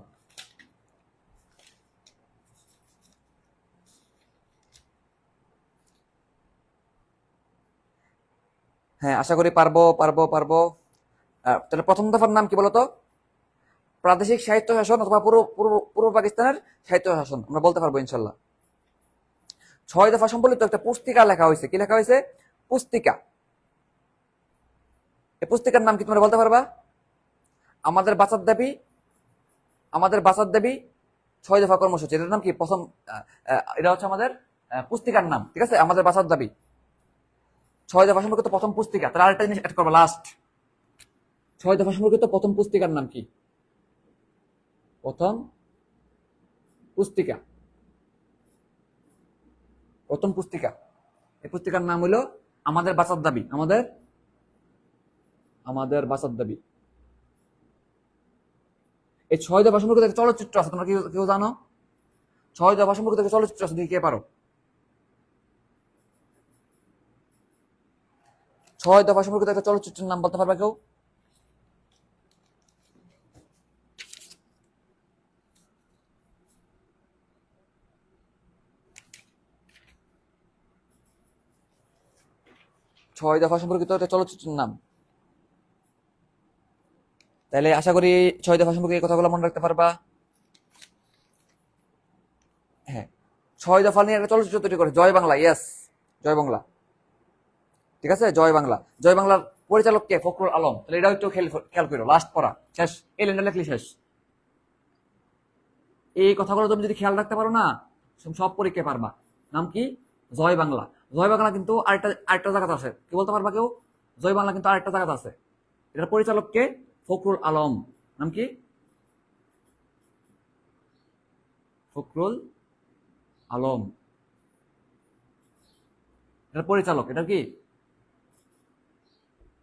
হ্যাঁ, আশা করি পারবো। তাহলে প্রথম দফার নাম কি বলতো? প্রাদেশিক সাহিত্য শাসন অথবা পূর্ব পাকিস্তানের সাহিত্য শাসন, আমরা বলতে পারবো ইনশাল্লাহ। 6 দফা সম্বলিত একটা পুস্তিকা লেখা হয়েছে। কি লেখা হয়েছে? পুস্তিকা। এই পুস্তিকার নাম কি তোমরা বলতে পারবা? আমাদের বাঁচার দাবি 6 দফা কর্মসূচি। এটার নাম কি? প্রথম এটা হচ্ছে আমাদের পুস্তিকার নাম। ঠিক আছে? আমাদের বাঁচার দাবি 6 দফা সম্পর্কিত প্রথম পুস্তিকা। তাহলে আরেকটা জিনিস অ্যাড করবো লাস্ট। 6 দফা সম্পর্কিত প্রথম পুস্তিকার নাম কি? প্রথম পুস্তিকা এই পুস্তিকার নাম হলো আমাদের বাঁচার দাবি। আমাদের বাঁচার দাবি। এই 6 দফা সম্পর্কিত একটা চলচ্চিত্র আছে, তোমরা কেউ জানো? 6 দফা সম্পর্কিত একটা চলচ্চিত্র আছে, তুমি কে পারো? 6 দফা সম্পর্কিত একটা চলচ্চিত্রের নাম বলতে পারবে কেউ? ছয় দফা সম্পর্কিত একটা চলচ্চিত্রের নাম। তাহলে আশা করি 6 দফা সম্পর্কে এই কথাগুলো মনে রাখতে পারবা। হ্যাঁ, 6 দফা নিয়ে একটা চলচ্চিত্র তৈরি করে জয় বাংলা। ইয়েস, জয় বাংলা। ঠিক আছে? জয় বাংলার পরিচালক কে? ফখরুল আলম। তাহলে এটাও একটু খেয়াল করো। লাস্ট পড়া শেষ, এই লাইনটা লেখলি শেষ। এই কথাগুলো তুমি যদি খেয়াল রাখতে পারো না, সব পরীক্ষায় পারবা। নাম কি? জয় বাংলা। জয় বাংলা কিন্তু আরেকটা জায়গাতে আছে। কি বলতে পারবা কেউ? জয় বাংলা কিন্তু আরেকটা জায়গাতে আছে। এটার পরিচালক কে? ফখরুল আলম। নাম কি? ফখরুল আলম। এটার পরিচালক। এটা কি?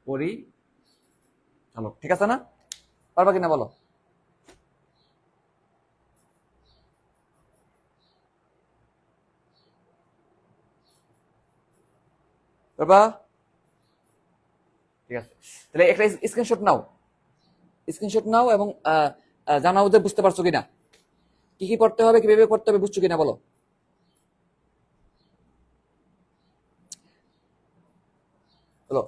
পরিচালক। ঠিক আছে না? পারবা কিনা বলো? পারবা? ঠিক আছে। তাহলে একটা স্ক্রিনশট নাও এবং জানাও যে বুঝতে পারছো কিনা, কি কি পড়তে হবে, কিভাবে পড়তে হবে, বুঝছো কিনা বলো? বলো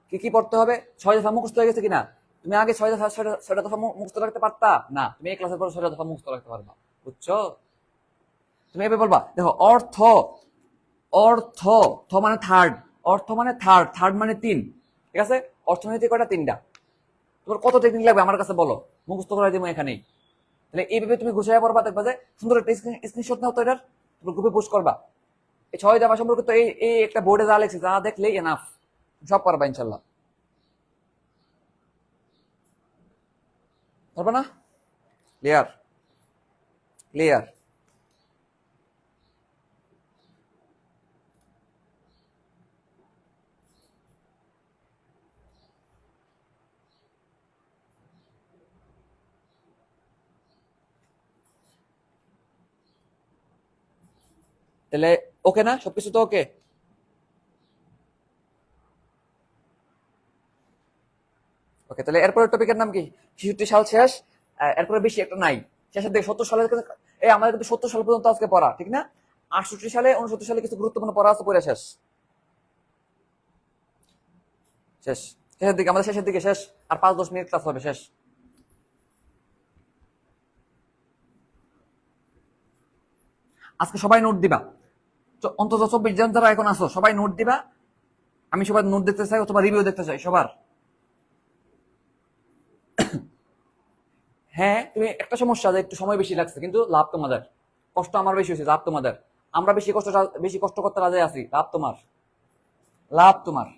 কি কি পড়তে হবে? 6 দফা মুখস্থ হয়ে গেছে কিনা? তুমি আগে 6 দফা মুখস্থ রাখতে পারতা না? তুমি এই ক্লাসের পর 6 দফা মুখস্থ রাখতে পারবা। বুঝছো? তুমি এভাবে বলবা, দেখো অর্থ অর্থ থ মানে থার্ড, অর্থ মানে থার্ড মানে 3। ঠিক আছে? অর্থনীতি কয়টা? 3টা। তোমার কত টেকনিক লাগবে আমার কাছে বলো, মুখস্থ করে দিব এখানেই। তাহলে এইভাবে তুমি গুছিয়ে পড়বা, দেখবা যে সুন্দর একটা স্ক্রিনশট নাও তো এটার, তুমি গ্রুপে পোস্ট করবা। এই 6 দফা সম্পর্কিত এই একটা বোর্ডে যা লেখছে, যা দেখলেই এনাফ, সব পারবা ইনশাল্লাহ। পারবা না? ক্লিয়ার? ক্লিয়ার? তাহলে ওকে না? সবকিছু তো ওকে? ওকে, তাহলে এরপরের টপিকের নাম কি? 66 সাল শেষ। এরপরে বেশি একটা নাই। শেষের দিকে 70 সালের এই আমাদের কিন্তু 70 সাল পর্যন্ত আজকে পড়া, ঠিক না? 68 সালে 69 সালে কিছু গুরুত্বপূর্ণ পড়া আছে, পড়ে শেষ। শেষ শেষের দিকে, আমাদের শেষের দিকে শেষ। আর 5-10 মিনিট ক্লাস হবে, শেষ। আজকে সবাই নোট দিবা। অন্তত 24 জন যারা এখন আসো সবাই নোট দিবা, আমি সবার নোট দেখতে চাই অথবা রিভিউ দেখতে চাই সবার। হ্যাঁ তুমি একটা সমস্যা যে একটু সময় বেশি লাগছে, কিন্তু লাভ তোমাদের, কষ্ট আমার বেশি হয়েছে, লাভ তোমাদের। আমরা বেশি কষ্ট করতে রাজি আছি, লাভ তোমার, লাভ তোমার।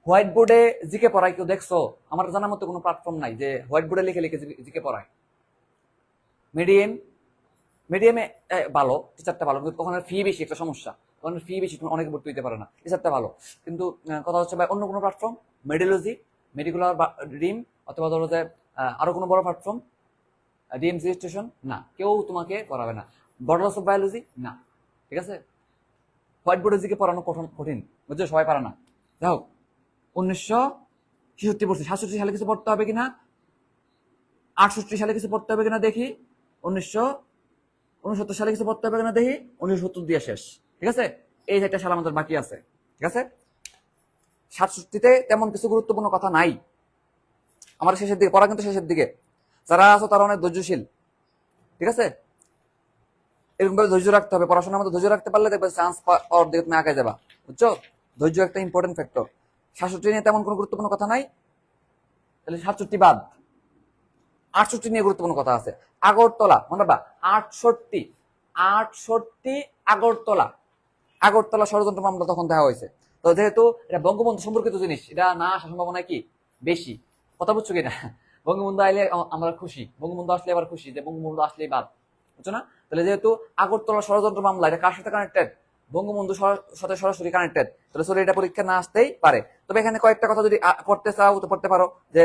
হোয়াইট বোর্ডে জিকে পড়ায় কেউ দেখছো? আমার জানার মতো কোনো প্ল্যাটফর্ম নাই যে হোয়াইট বোর্ডে লিখে লিখে জিকে পড়ায়। মিডিয়াম, মিডিয়ামে ভালো, টিচারটা ভালো, কিন্তু ওখানে ফি বেশি, একটা সমস্যা, ওখানে ফি বেশি, তুমি অনেকে ভর্তি হইতে পারে না, টিচারটা ভালো। কিন্তু কথা হচ্ছে ভাই অন্য কোনো প্ল্যাটফর্ম, মেডিওলজি, মেডিকুলার ড্রিম, অথবা ধরো যে আরো কোনো বড় প্ল্যাটফর্ম, ডিএমসি স্টেশন, না কেউ তোমাকে পড়াবে না। বর্ডার্স অফ বায়োলজি, না। ঠিক আছে, হোয়াইট বোর্ডে জিকে পড়ানো কঠিন, বুঝছো, সবাই পারে না। যাই হোক, 1966 পড়ছি, 67 সালে কিছু পড়তে হবে কিনা, 68 সালে কিছু পড়তে হবে কিনা দেখি, 1969 সালে কিছু পড়তে হবে কিনা দেখি, 1970 দিয়ে শেষ। ঠিক আছে, এই 4টা সাল আমাদের বাকি আছে। ঠিক আছে, 67তে তেমন কিছু গুরুত্বপূর্ণ কথা নাই, আমার শেষের দিকে পড়া, কিন্তু শেষের দিকে যারা আছো তারা অনেক ধৈর্যশীল। ঠিক আছে, এরকম ভাবে ধৈর্য রাখতে হবে, পড়াশোনার মধ্যে ধৈর্য রাখতে পারলে দেখবে চান্স পাওয়ার দিকে তুমি আগে যাবা, বুঝছো। ধৈর্য একটা ইম্পর্টেন্ট ফ্যাক্টর। 67 নিয়ে তেমন কোনো গুরুত্বপূর্ণ কথা নাই, তাহলে 67 বাদ। 68 নিয়ে গুরুত্বপূর্ণ কথা আছে। আগরতলা, মনে রাখবা, 68 আগরতলা, আগরতলা ষড়যন্ত্র মামলা তখন দেখা হয়েছে। তো যেহেতু এটা বঙ্গবন্ধু সম্পর্কিত জিনিস, এটা না আসার সম্ভাবনা কি বেশি, কথা বুঝছো কিনা? বঙ্গবন্ধু আইলে আমরা খুশি, বঙ্গবন্ধু আসলে আবার খুশি, যে বঙ্গবন্ধু আসলেই বাদ, বুঝছো না? তাহলে যেহেতু আগরতলা ষড়যন্ত্র মামলা, এটা কার সাথে কানেক্টেড? বঙ্গবন্ধুর সাথে সরাসরি কানেক্টেড, তাহলে সরি এটা পরীক্ষা না আসতেই পারে। তবে এখানে কয়েকটা কথা যদি পড়তে চাও তো পড়তে পারো, যে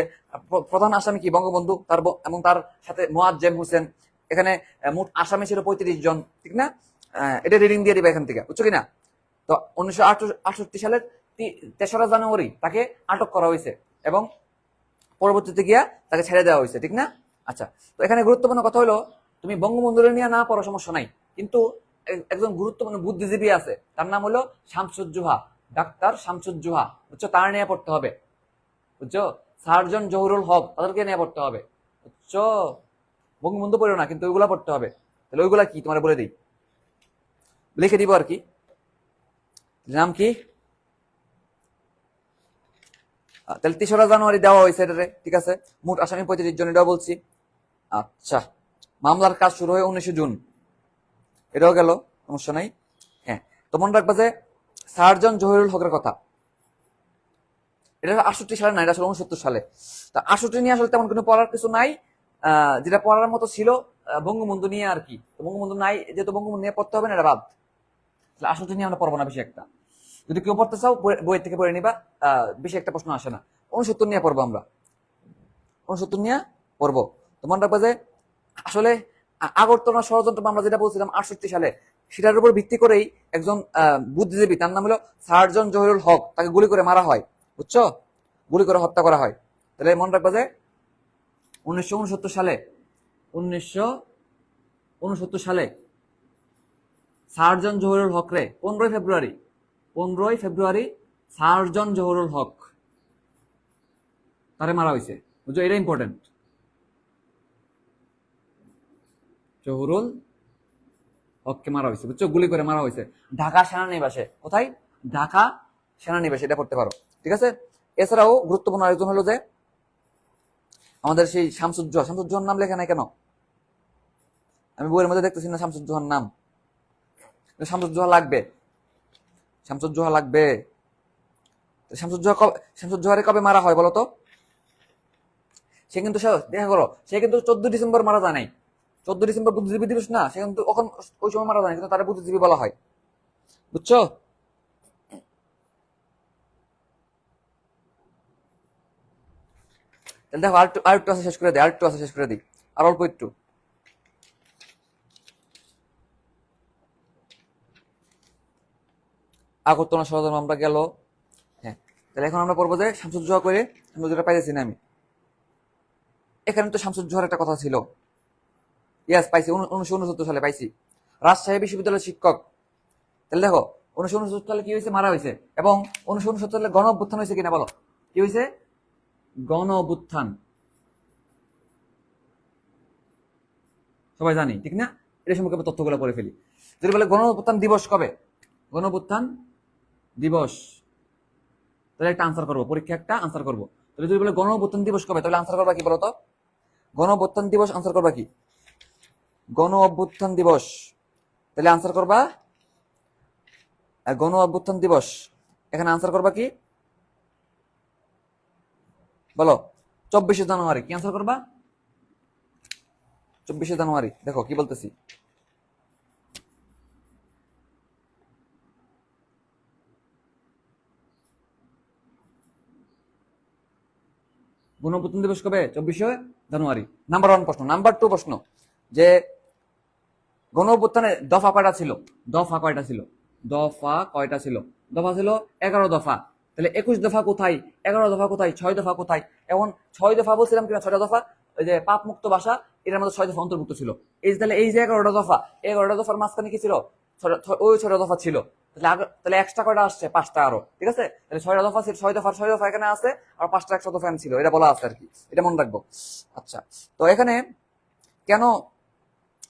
প্রধান আসামি কি বঙ্গবন্ধু, তার এবং তার সাথে মোয়াজ্জেম হোসেন, এখানে মোট আসামি ছিল 35 জন, ঠিক না? এটা রিডিং দিয়ে দিবে এখান থেকে, বুঝছো কিনা? তো 1968 সালের 3রা জানুয়ারি তাকে আটক করা হয়েছে এবং পরবর্তীতে গিয়া তাকে ছেড়ে দেওয়া হয়েছে, ঠিক না? আচ্ছা, তো এখানে গুরুত্বপূর্ণ কথা হলো, তুমি বঙ্গবন্ধুরে নিয়ে না পড়ার সমস্যা নাই, কিন্তু একজন গুরুত্বপূর্ণ বুদ্ধিজীবী আছে, তার নাম হলো শামসুজ্জোহা, ডাক্তার শামসুজ্জোহা, বুঝছো, তার নিয়ে পড়তে হবে, বুঝছো। সার্জন জহুরুল হক, তাদেরকে নিয়ে পড়তে হবে, বুঝছো। বঙ্গবন্ধু পড়ো না, কিন্তু ওইগুলা পড়তে হবে। তাহলে ওইগুলা কি তোমার বলে দিই, লিখে দিব আর কি। নাম কি? তাহলে 3রা জানুয়ারি দেওয়া হয়েছে এটারে, ঠিক আছে। মোট আসামি 35 জন, এটাও বলছি। আচ্ছা, মামলার কাজ শুরু হয় 19 জুন, এটাও গেল, সমস্যা নাই। হ্যাঁ, তো মনে রাখবা যে সার্জন জহিরুল হকের কথা, এটা 68 সালে না, এটা আসলে 69 সালে। তা 68 নিয়ে আসলে তেমন কোনো পড়ার কিছু নাই, যেটা পড়ার মতো ছিল বঙ্গবন্ধু নিয়ে আর কি। তো বঙ্গবন্ধু নাই, যেহেতু বঙ্গবন্ধু নিয়ে পড়তে হবে না, এটা বাদ। 68 নিয়ে আমরা পড়বো না বেশি একটা, যদি কেউ পড়তে চাও বই থেকে পড়ে নিবা, বেশি একটা প্রশ্ন আসে না। 69 নিয়ে পড়বো আমরা, 69 নিয়ে পড়বো। তো মনে রাখবা যে আসলে আগরতলা ষড়যন্ত্র মামলা যেটা বলছিলাম 68 সালে, সেটার উপর ভিত্তি করেই একজন বুদ্ধিজীবী, তার নাম হলো সার্জন জহিরুল হক, তাকে গুলি করে মারা হয়, বুঝছো, গুলি করে হত্যা করা হয়। তাহলে মনে রাখবা যে 1969 সালে, 1969 সালে সার্জন জহিরুল হক রে 15ই ফেব্রুয়ারি সার্জন জহুরুল হক তারে মারা হয়েছে, বুঝছো, এটা ইম্পর্টেন্ট। জহুরুল হককে মারা হয়েছে, বুঝছো, গুলি করে মারা হয়েছে ঢাকা সেনানিবাসে। কোথায়? ঢাকা সেনানিবাসে, এটা পড়তে পারো, ঠিক আছে। এছাড়াও গুরুত্বপূর্ণ আরেকজন হলো যে আমাদের সেই শামসুজ্জোহার নাম লেখা নাই কেন? আমি বইয়ের মধ্যে দেখতেছি না শামসুজ্জোহার নাম। শামসুজ্জোহা লাগবে, শামসুজ্জোহা লাগবে। শামসুজ্জোহারে কবে মারা হয় বলতো? সে কিন্তু দেখা করো, সে কিন্তু 14 ডিসেম্বর মারা যায় নাই। 14 ডিসেম্বর বুদ্ধিজীবী দিবস না, সে কিন্তু ওই সময় মারা যায়, কিন্তু তারা বুদ্ধিজীবী বলা হয়, বুঝছো। তাহলে দেখো, আরেকটু আছে শেষ করে দিই, আর অল্প একটু। আগরতলা ষড়যন্ত্র আমরা গেল। হ্যাঁ, তাহলে এখন আমরা পড়বো যে শামসুজ্জোহা করে, শামসুজ্জোহা পাইতেছি না আমি। এখানে তো শামসুজ্জোহার একটা কথা ছিল, ইয়াস পাইছি, 1969 সালে পাইছি। রাজশাহী বিশ্ববিদ্যালয়ের শিক্ষক। তাহলে দেখো 1969 সালে কি হয়েছে? মারা হয়েছে। এবং 1969 সালে গণ অভ্যুত্থান হয়েছে কিনা বলো, কি হয়েছে? গণ অভ্যুত্থান, সবাই জানি, ঠিক না? এটা সম্পর্কে তথ্যগুলো পড়ে ফেলি। যদি বলে গণ অভ্যুত্থান দিবস কবে, গণ অভ্যুত্থান দিবস, তাহলে একটা আনসার করবো, পরীক্ষা একটা আনসার করবো। তাহলে যদি বলে গণ অভ্যুত্থান দিবস কবে, তাহলে আনসার করবা কি বলতো? গণ অভ্যুত্থান দিবস আনসার করবা কি? গণ অভ্যুত্থান দিবস, তাহলে আনসার করবা গণ অভ্যুত্থান দিবস, এখানে আনসার করবা কি বলো? 24শে জানুয়ারি। কি আনসার করবা? 24শে জানুয়ারি। দেখো কি বলতেছি, গণঅভ্যুত্থান দিবস কবে? 24শে জানুয়ারি। নাম্বার 1 প্রশ্ন। নাম্বার 2 প্রশ্ন, যে গণ অভ্যুত্থানে দফা কয়টা ছিল? দফা কয়টা ছিল? দফা কয়টা ছিল? দফা ছিল 11 দফা। তাহলে 21 দফা কোথায়, 11 দফা কোথায়, 6 দফা কোথায়? এখন 6 দফা বলছিলাম কিনা, 6টা দফা, ওই যে পাপ মুক্ত ভাষা, এটার মধ্যে 6 দফা অন্তর্ভুক্ত ছিল। এই তাহলে এই যে 11টা দফা, 11টা দফার মাঝখানে কি ছিল? ওই 6টা দফা ছিল। তাহলে এক্সট্রা কয়টা আসছে? 5টা আরো, ঠিক আছে? তাহলে 6টা দফা ছিল, 6 দফা এখানে আছে, আর 5টা এক্সট্রা দফা ছিল, এটা বলা আছে আর কি, এটা মনে রাখবো। আচ্ছা, তো এখানে কেন,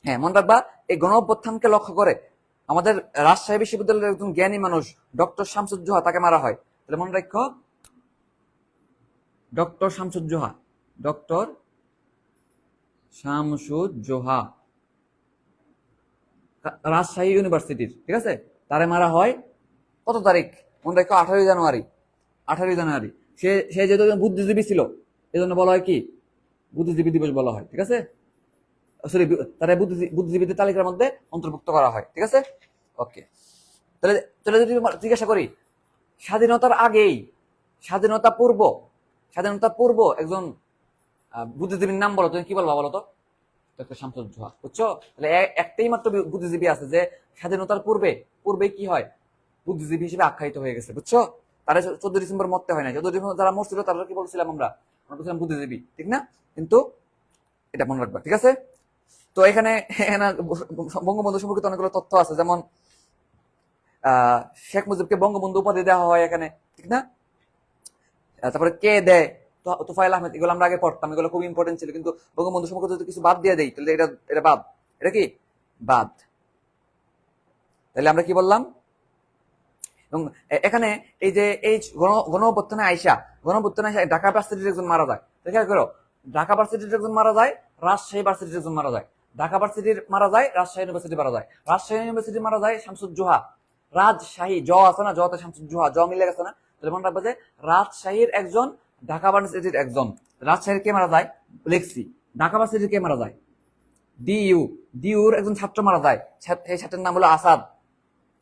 হ্যাঁ মনে রাখবা, এই গণ অভ্যুত্থানকে লক্ষ্য করে আমাদের রাজশাহী বিশ্ববিদ্যালয়ের একজন জ্ঞানী মানুষ ডক্টর শামসুজ্জোহা, তাকে মারা হয়। তাহলে মনে রাখো, ডক্টর শামসুজ্জোহা, ডক্টর শামসুজ্জোহা রাজশাহী ইউনিভার্সিটির, ঠিক আছে? তারে মারা হয় কত তারিখ? মনে রাখো 18 জানুয়ারি। 18 জানুয়ারি। সে যেহেতু বুদ্ধিজীবী ছিল, এই জন্য বলা হয় কি, বুদ্ধিজীবী দিবস বলা হয়, ঠিক আছে? সরি, তারা বুদ্ধিজীবীদের তালিকার মধ্যে অন্তর্ভুক্ত করা হয়, ঠিক আছে? ওকে, তাহলে তাহলে যদি জিজ্ঞাসা করি স্বাধীনতার আগেই, স্বাধীনতা পূর্ব, স্বাধীনতা পূর্ব একজন বুদ্ধিজীবীর নাম বলো, তুমি কি বলবা বলো তো? ডক্টর শামসুজ্জোহা, বুঝছো? তাহলে একটাই মাত্র বুদ্ধিজীবী আছে যে স্বাধীনতার পূর্বে, পূর্বে কি হয়, বুদ্ধিজীবী হিসেবে আখ্যায়িত হয়ে গেছে, বুঝছো? তারা 14 ডিসেম্বর মরতে হয় না। 14 ডিসেম্বর যারা মরছিল তারা কি বলছিলাম আমরা? আমরা বলছিলাম বুদ্ধিজীবী, ঠিক না? কিন্তু এটা মনে রাখবা, ঠিক আছে? তো এখানে বঙ্গবন্ধু সম্পর্কিত অনেকগুলো তথ্য আছে, যেমন শেখ মুজিবকে বঙ্গবন্ধু উপাধি দেওয়া হয় এখানে, ঠিক না? তারপরে কে দেয়, তোফায়েল আহমেদ, এগুলো আমরা আগে পড়তাম, এগুলো খুব ইম্পর্টেন্ট ছিল। কিন্তু বঙ্গবন্ধু সম্পর্কে যদি কিছু বাদ দিয়ে দেই, তাহলে এটা বাদ, এটা কি বাদ। তাহলে আমরা কি বললাম? এবং এখানে এই যে এই গণঅভ্যুত্থানে আইসা, গণঅভ্যুত্থানে আইসা ঢাকা ভার্সিটির একজন মারা যায়। খেয়াল করো, ঢাকা ভার্সিটির একজন মারা যায়, রাজশাহী ভার্সিটির একজন মারা যায়। ঢাকা ভার্সিটির মারা যায়, রাজশাহী ইউনিভার্সিটি মারা যায়। রাজশাহী ইউনিভার্সিটি মারা যায় শামসুজ্জোহা। রাজশাহী, জ আছে না, জতে শামসুজ্জোহা, জ মিলে গেছে না? তাহলে মনে রাখবে যে রাজশাহীর একজন, ঢাকা ভার্সিটির একজন। রাজশাহীর কে মারা যায় লিখছি, ঢাকা ভার্সিটির কে মারা যায়? ডিইউ, ডিইউর একজন ছাত্র মারা যায়, সেই ছাত্রের নাম হলো আসাদ,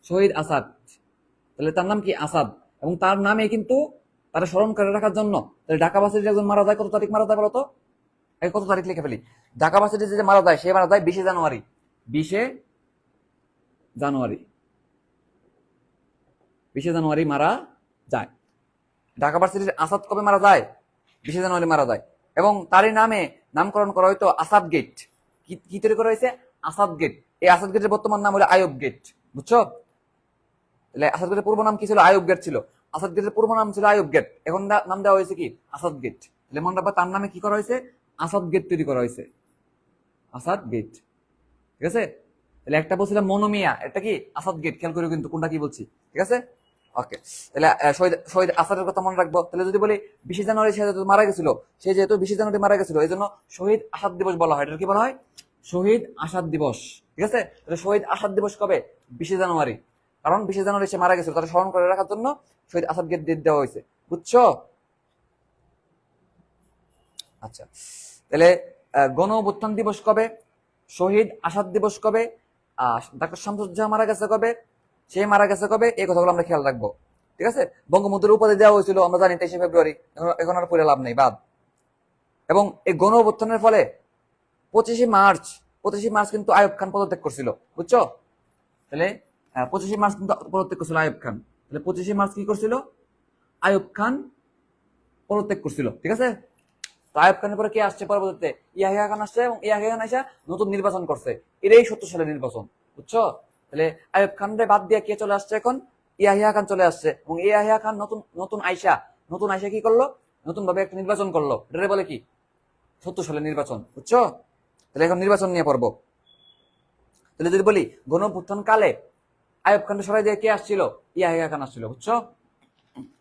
শহীদ আসাদ। তাহলে তার নাম কি? আসাদ। এবং তার নামে কিন্তু তারা স্মরণ করে রাখার জন্য, তাহলে ঢাকা ভার্সিটির একজন মারা যায়, কত তারিখ মারা যায় বলতো? কত তারিখ লিখে ফেলি। ঢাকা ভার্সিটি যে মারা যায়, সে মারা যায় 20শে জানুয়ারি। 20শে জানুয়ারি, 20শে জানুয়ারি মারা যায়। ঢাকা ভার্সিটির আসাদ কবে মারা যায়? 20শে জানুয়ারি মারা যায়। এবং তারই নামে নামকরণ করা হয়তো আসাদ গেট। কি তৈরি করা হয়েছে? আসাদ গেট। এই আসাদ গেটের বর্তমান নাম হলো আইয়ুব গেট, বুঝছো? তাহলে আসাদ গেটের পূর্ব নাম কি ছিল? আইয়ুব গেট ছিল। আসাদ গেটের পূর্ব নাম ছিল আইয়ুব গেট, এখন নাম দেওয়া হয়েছে কি? আসাদ গেট। তাহলে মনে রাখবা, তার নামে কি করা হয়েছে? আসাদ গেট তৈরি করা হয়েছে, আসাদ গেট, ঠিক আছে? তাহলে একটা বলছিলাম মনোমিয়া, এটা কি? আসাদ গেট। খেয়াল করে কিন্তু কোনটা কি বলছি, ঠিক আছে? ওকে, তাহলে শহীদ আসাদের কথা মনে রাখবো। তাহলে যদি বলি 20শে জানুয়ারি সে যেহেতু মারা গেছিল, সে যেহেতু 20শে জানুয়ারি মারা গেছিল, এই জন্য শহীদ আসাদ দিবস বলা হয়। এটা কি বলা হয়? শহীদ আসাদ দিবস, ঠিক আছে? তাহলে শহীদ আসাদ দিবস কবে? 20শে জানুয়ারি। কারণ 20শে জানুয়ারি সে মারা গেছিল, তারা স্মরণ করে রাখার জন্য শহীদ আসাদ গেট ডেট দেওয়া হয়েছে, বুঝছো? আচ্ছা, তাহলে গণ অভ্যুত্থান দিবস কবে, শহীদ আসাদ দিবস কবে, ডাক্তার শামসুজ্জোহা মারা গেছে কবে, সে মারা গেছে কবে, এই কথাগুলো আমরা খেয়াল রাখবো, ঠিক আছে? বঙ্গবন্ধুর উপাধি দেওয়া হয়েছিল আমরা জানি 23শে ফেব্রুয়ারি, এখন আর পড়ে লাভ নেই, বাদ। এবং এই গণ অভ্যুত্থানের ফলে 25শে মার্চ কিন্তু আইয়ুব খান পদত্যাগ করছিল, বুঝছো? তাহলে 25শে মার্চ কিন্তু পদত্যাগ করছিল আইয়ুব খান। তাহলে 25শে মার্চ কি করছিল? আইয়ুব খান পদত্যাগ করছিল, ঠিক আছে? তো আইয়ুব খানের পরে কে আসছে পরবর্তীতে? ইয়াহিয়া খান আসছে, এবং ইয়াহিয়া খান এসে নতুন নির্বাচন করছে। এটাই 70 সালের নির্বাচন, বুঝছো? তাহলে আইয়ুব খানরে বাদ দিয়ে কে চলে আসছে এখন? ইয়াহিয়া খান চলে আসছে। এবং ইয়াহিয়া খান নতুন আইসা কি করলো? নতুন ভাবে একটা নির্বাচন করলো, এটারে বলে কি? 70 সালের নির্বাচন, বুঝছো? তাহলে এখন নির্বাচন নিয়ে পড়বো। তাহলে যদি বলি গণঅভ্যুত্থান কালে আইয়ুব খানকে সরাই দিয়ে কে আসছিল? ইয়াহিয়া খান আসছিল, বুঝছো?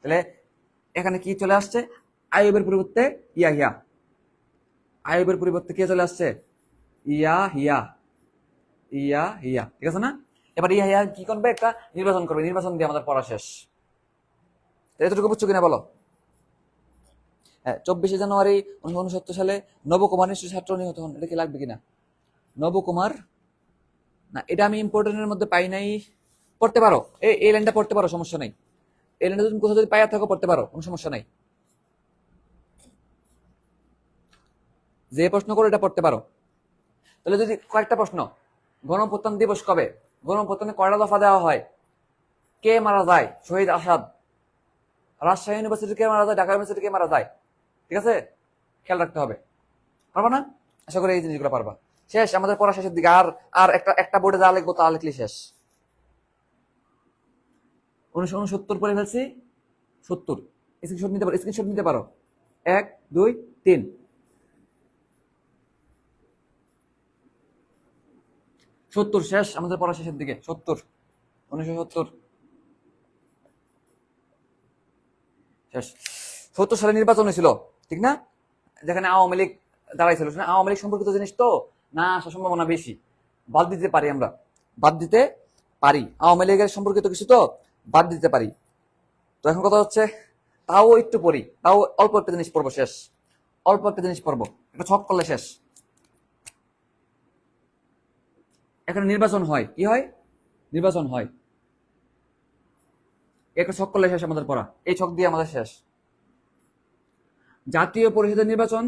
তাহলে এখানে কি চলে আসছে? আইয়ুবের পরিবর্তে ইয়াহিয়া, আইয়ুবের পরিবর্তে কে চলে আসছে? ইয়াহিয়া, ইয়াহিয়া, ঠিক আছে না? এবার ইয়াহিয়া কি করবে? একটা নির্বাচন করবে, নির্বাচন দিয়ে আমাদের পড়া শেষ। এতটুকু বুঝছো কিনা বলো? হ্যাঁ, 24শে জানুয়ারি 1969 সালে নবকুমার নিশ্চয় ছাত্র নিহত হন, এটা কি লাগবে কিনা? নবকুমার, না এটা আমি ইম্পর্টেন্টের মধ্যে পাই নাই। পড়তে পারো, এই লাইনটা পড়তে পারো, সমস্যা নাই। এই লাইনটা তুমি কোথাও যদি পাইয়া থাকো পড়তে পারো, কোনো সমস্যা নাই। যে প্রশ্ন করো এটা পড়তে পারো। তাহলে যদি কয়েকটা প্রশ্ন, গণঅভ্যুত্থান দিবস কবে? গণঅভ্যুত্থানে কয়টা দফা দেওয়া হয়? কে মারা যায়? শহীদ আসাদ। রাজশাহী ইউনিভার্সিটি কে মারা যায়? ঢাকা ইউনিভার্সিটি কে মারা যায়? ঠিক আছে, খেয়াল রাখতে হবে। পারবা না? আশা করি এই জিনিসগুলো পারবা। শেষ, আমাদের পড়া শেষের দিকে। আর আর একটা বোর্ডে যা লিখবো তা লিখলি শেষ। 1969 পড়ে ফেলছি, 70। স্ক্রিনশট নিতে পারো, স্ক্রিনশট নিতে পারো। 1 2 3। 70 শেষ, আমাদের পড়া শেষের দিকে। 70, 1970 শেষ। 70 সালে নির্বাচন হয়েছিল, ঠিক না? যেখানে আওয়ামী লীগ দাঁড়াইছিল। আওয়ামী লীগ সম্পর্কিত জিনিস তো না আসার সম্ভাবনা বেশি, বাদ দিতে পারি আমরা, বাদ দিতে পারি। আওয়ামী লীগের সম্পর্কিত কিছু তো বাদ দিতে পারি। তো এখন কথা হচ্ছে, তাও একটু পড়ি, তাও অল্প একটা জিনিস পড়বো, শেষ। অল্প একটা জিনিস পড়বো, একটা ছক করলে শেষ। এখানে নির্বাচন হয়, কি হয়? নির্বাচন হয়। একটা ছক করলে শেষ আমাদের পড়া, এই ছক দিয়ে আমাদের শেষ। জাতীয় পরিষদের নির্বাচন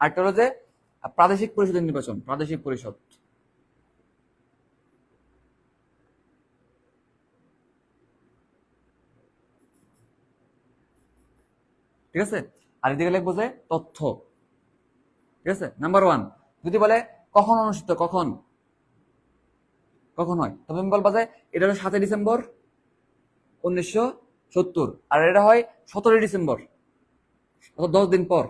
আরেকটা হলো যে প্রাদেশিক পরিষদের নির্বাচন, প্রাদেশিক পরিষদ। ঠিক আছে, আর এদিকে লিখবো যে তথ্য। ঠিক আছে, নাম্বার 1 যদি বলে কখন অনুষ্ঠিত, কখন কখন হয়, তবে আমি বলবো যে এটা হলো 7 ডিসেম্বর 1970, আর এটা হয় 17 ডিসেম্বর, অর্থাৎ 10 দিন পর।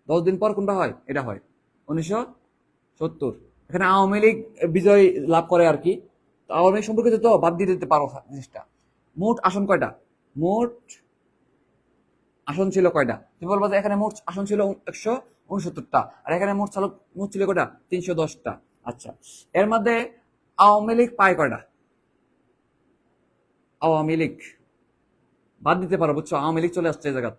10 দিন পর কোনটা হয়? এটা হয় 1970। এখানে আওয়ামী লীগ বিজয় লাভ করে আর কি। তো আওয়ামী লীগ সম্পর্কিত তো বাদ দিয়ে দিতে পারো জিনিসটা। মোট আসন কয়টা? মোট আসন ছিল কয়টা? তুমি বলবো যে এখানে মোট আসন ছিল 169টা, আর এখানে মোট ছিল কয়টা? 310টা। আচ্ছা, এর মধ্যে আওয়ামী লীগ পায় কয়টা? আওয়ামী লীগ বাদ দিতে পারো, বুঝছো? আওয়ামী লীগ চলে আসছে এই জায়গা।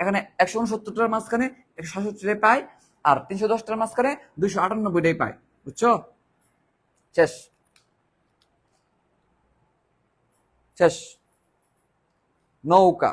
এখানে 169টার মাঝখানে 167টাই পায়, আর 310টার মাঝখানে 298টাই পায়, বুঝছো? শেষ, শেষ। নৌকা।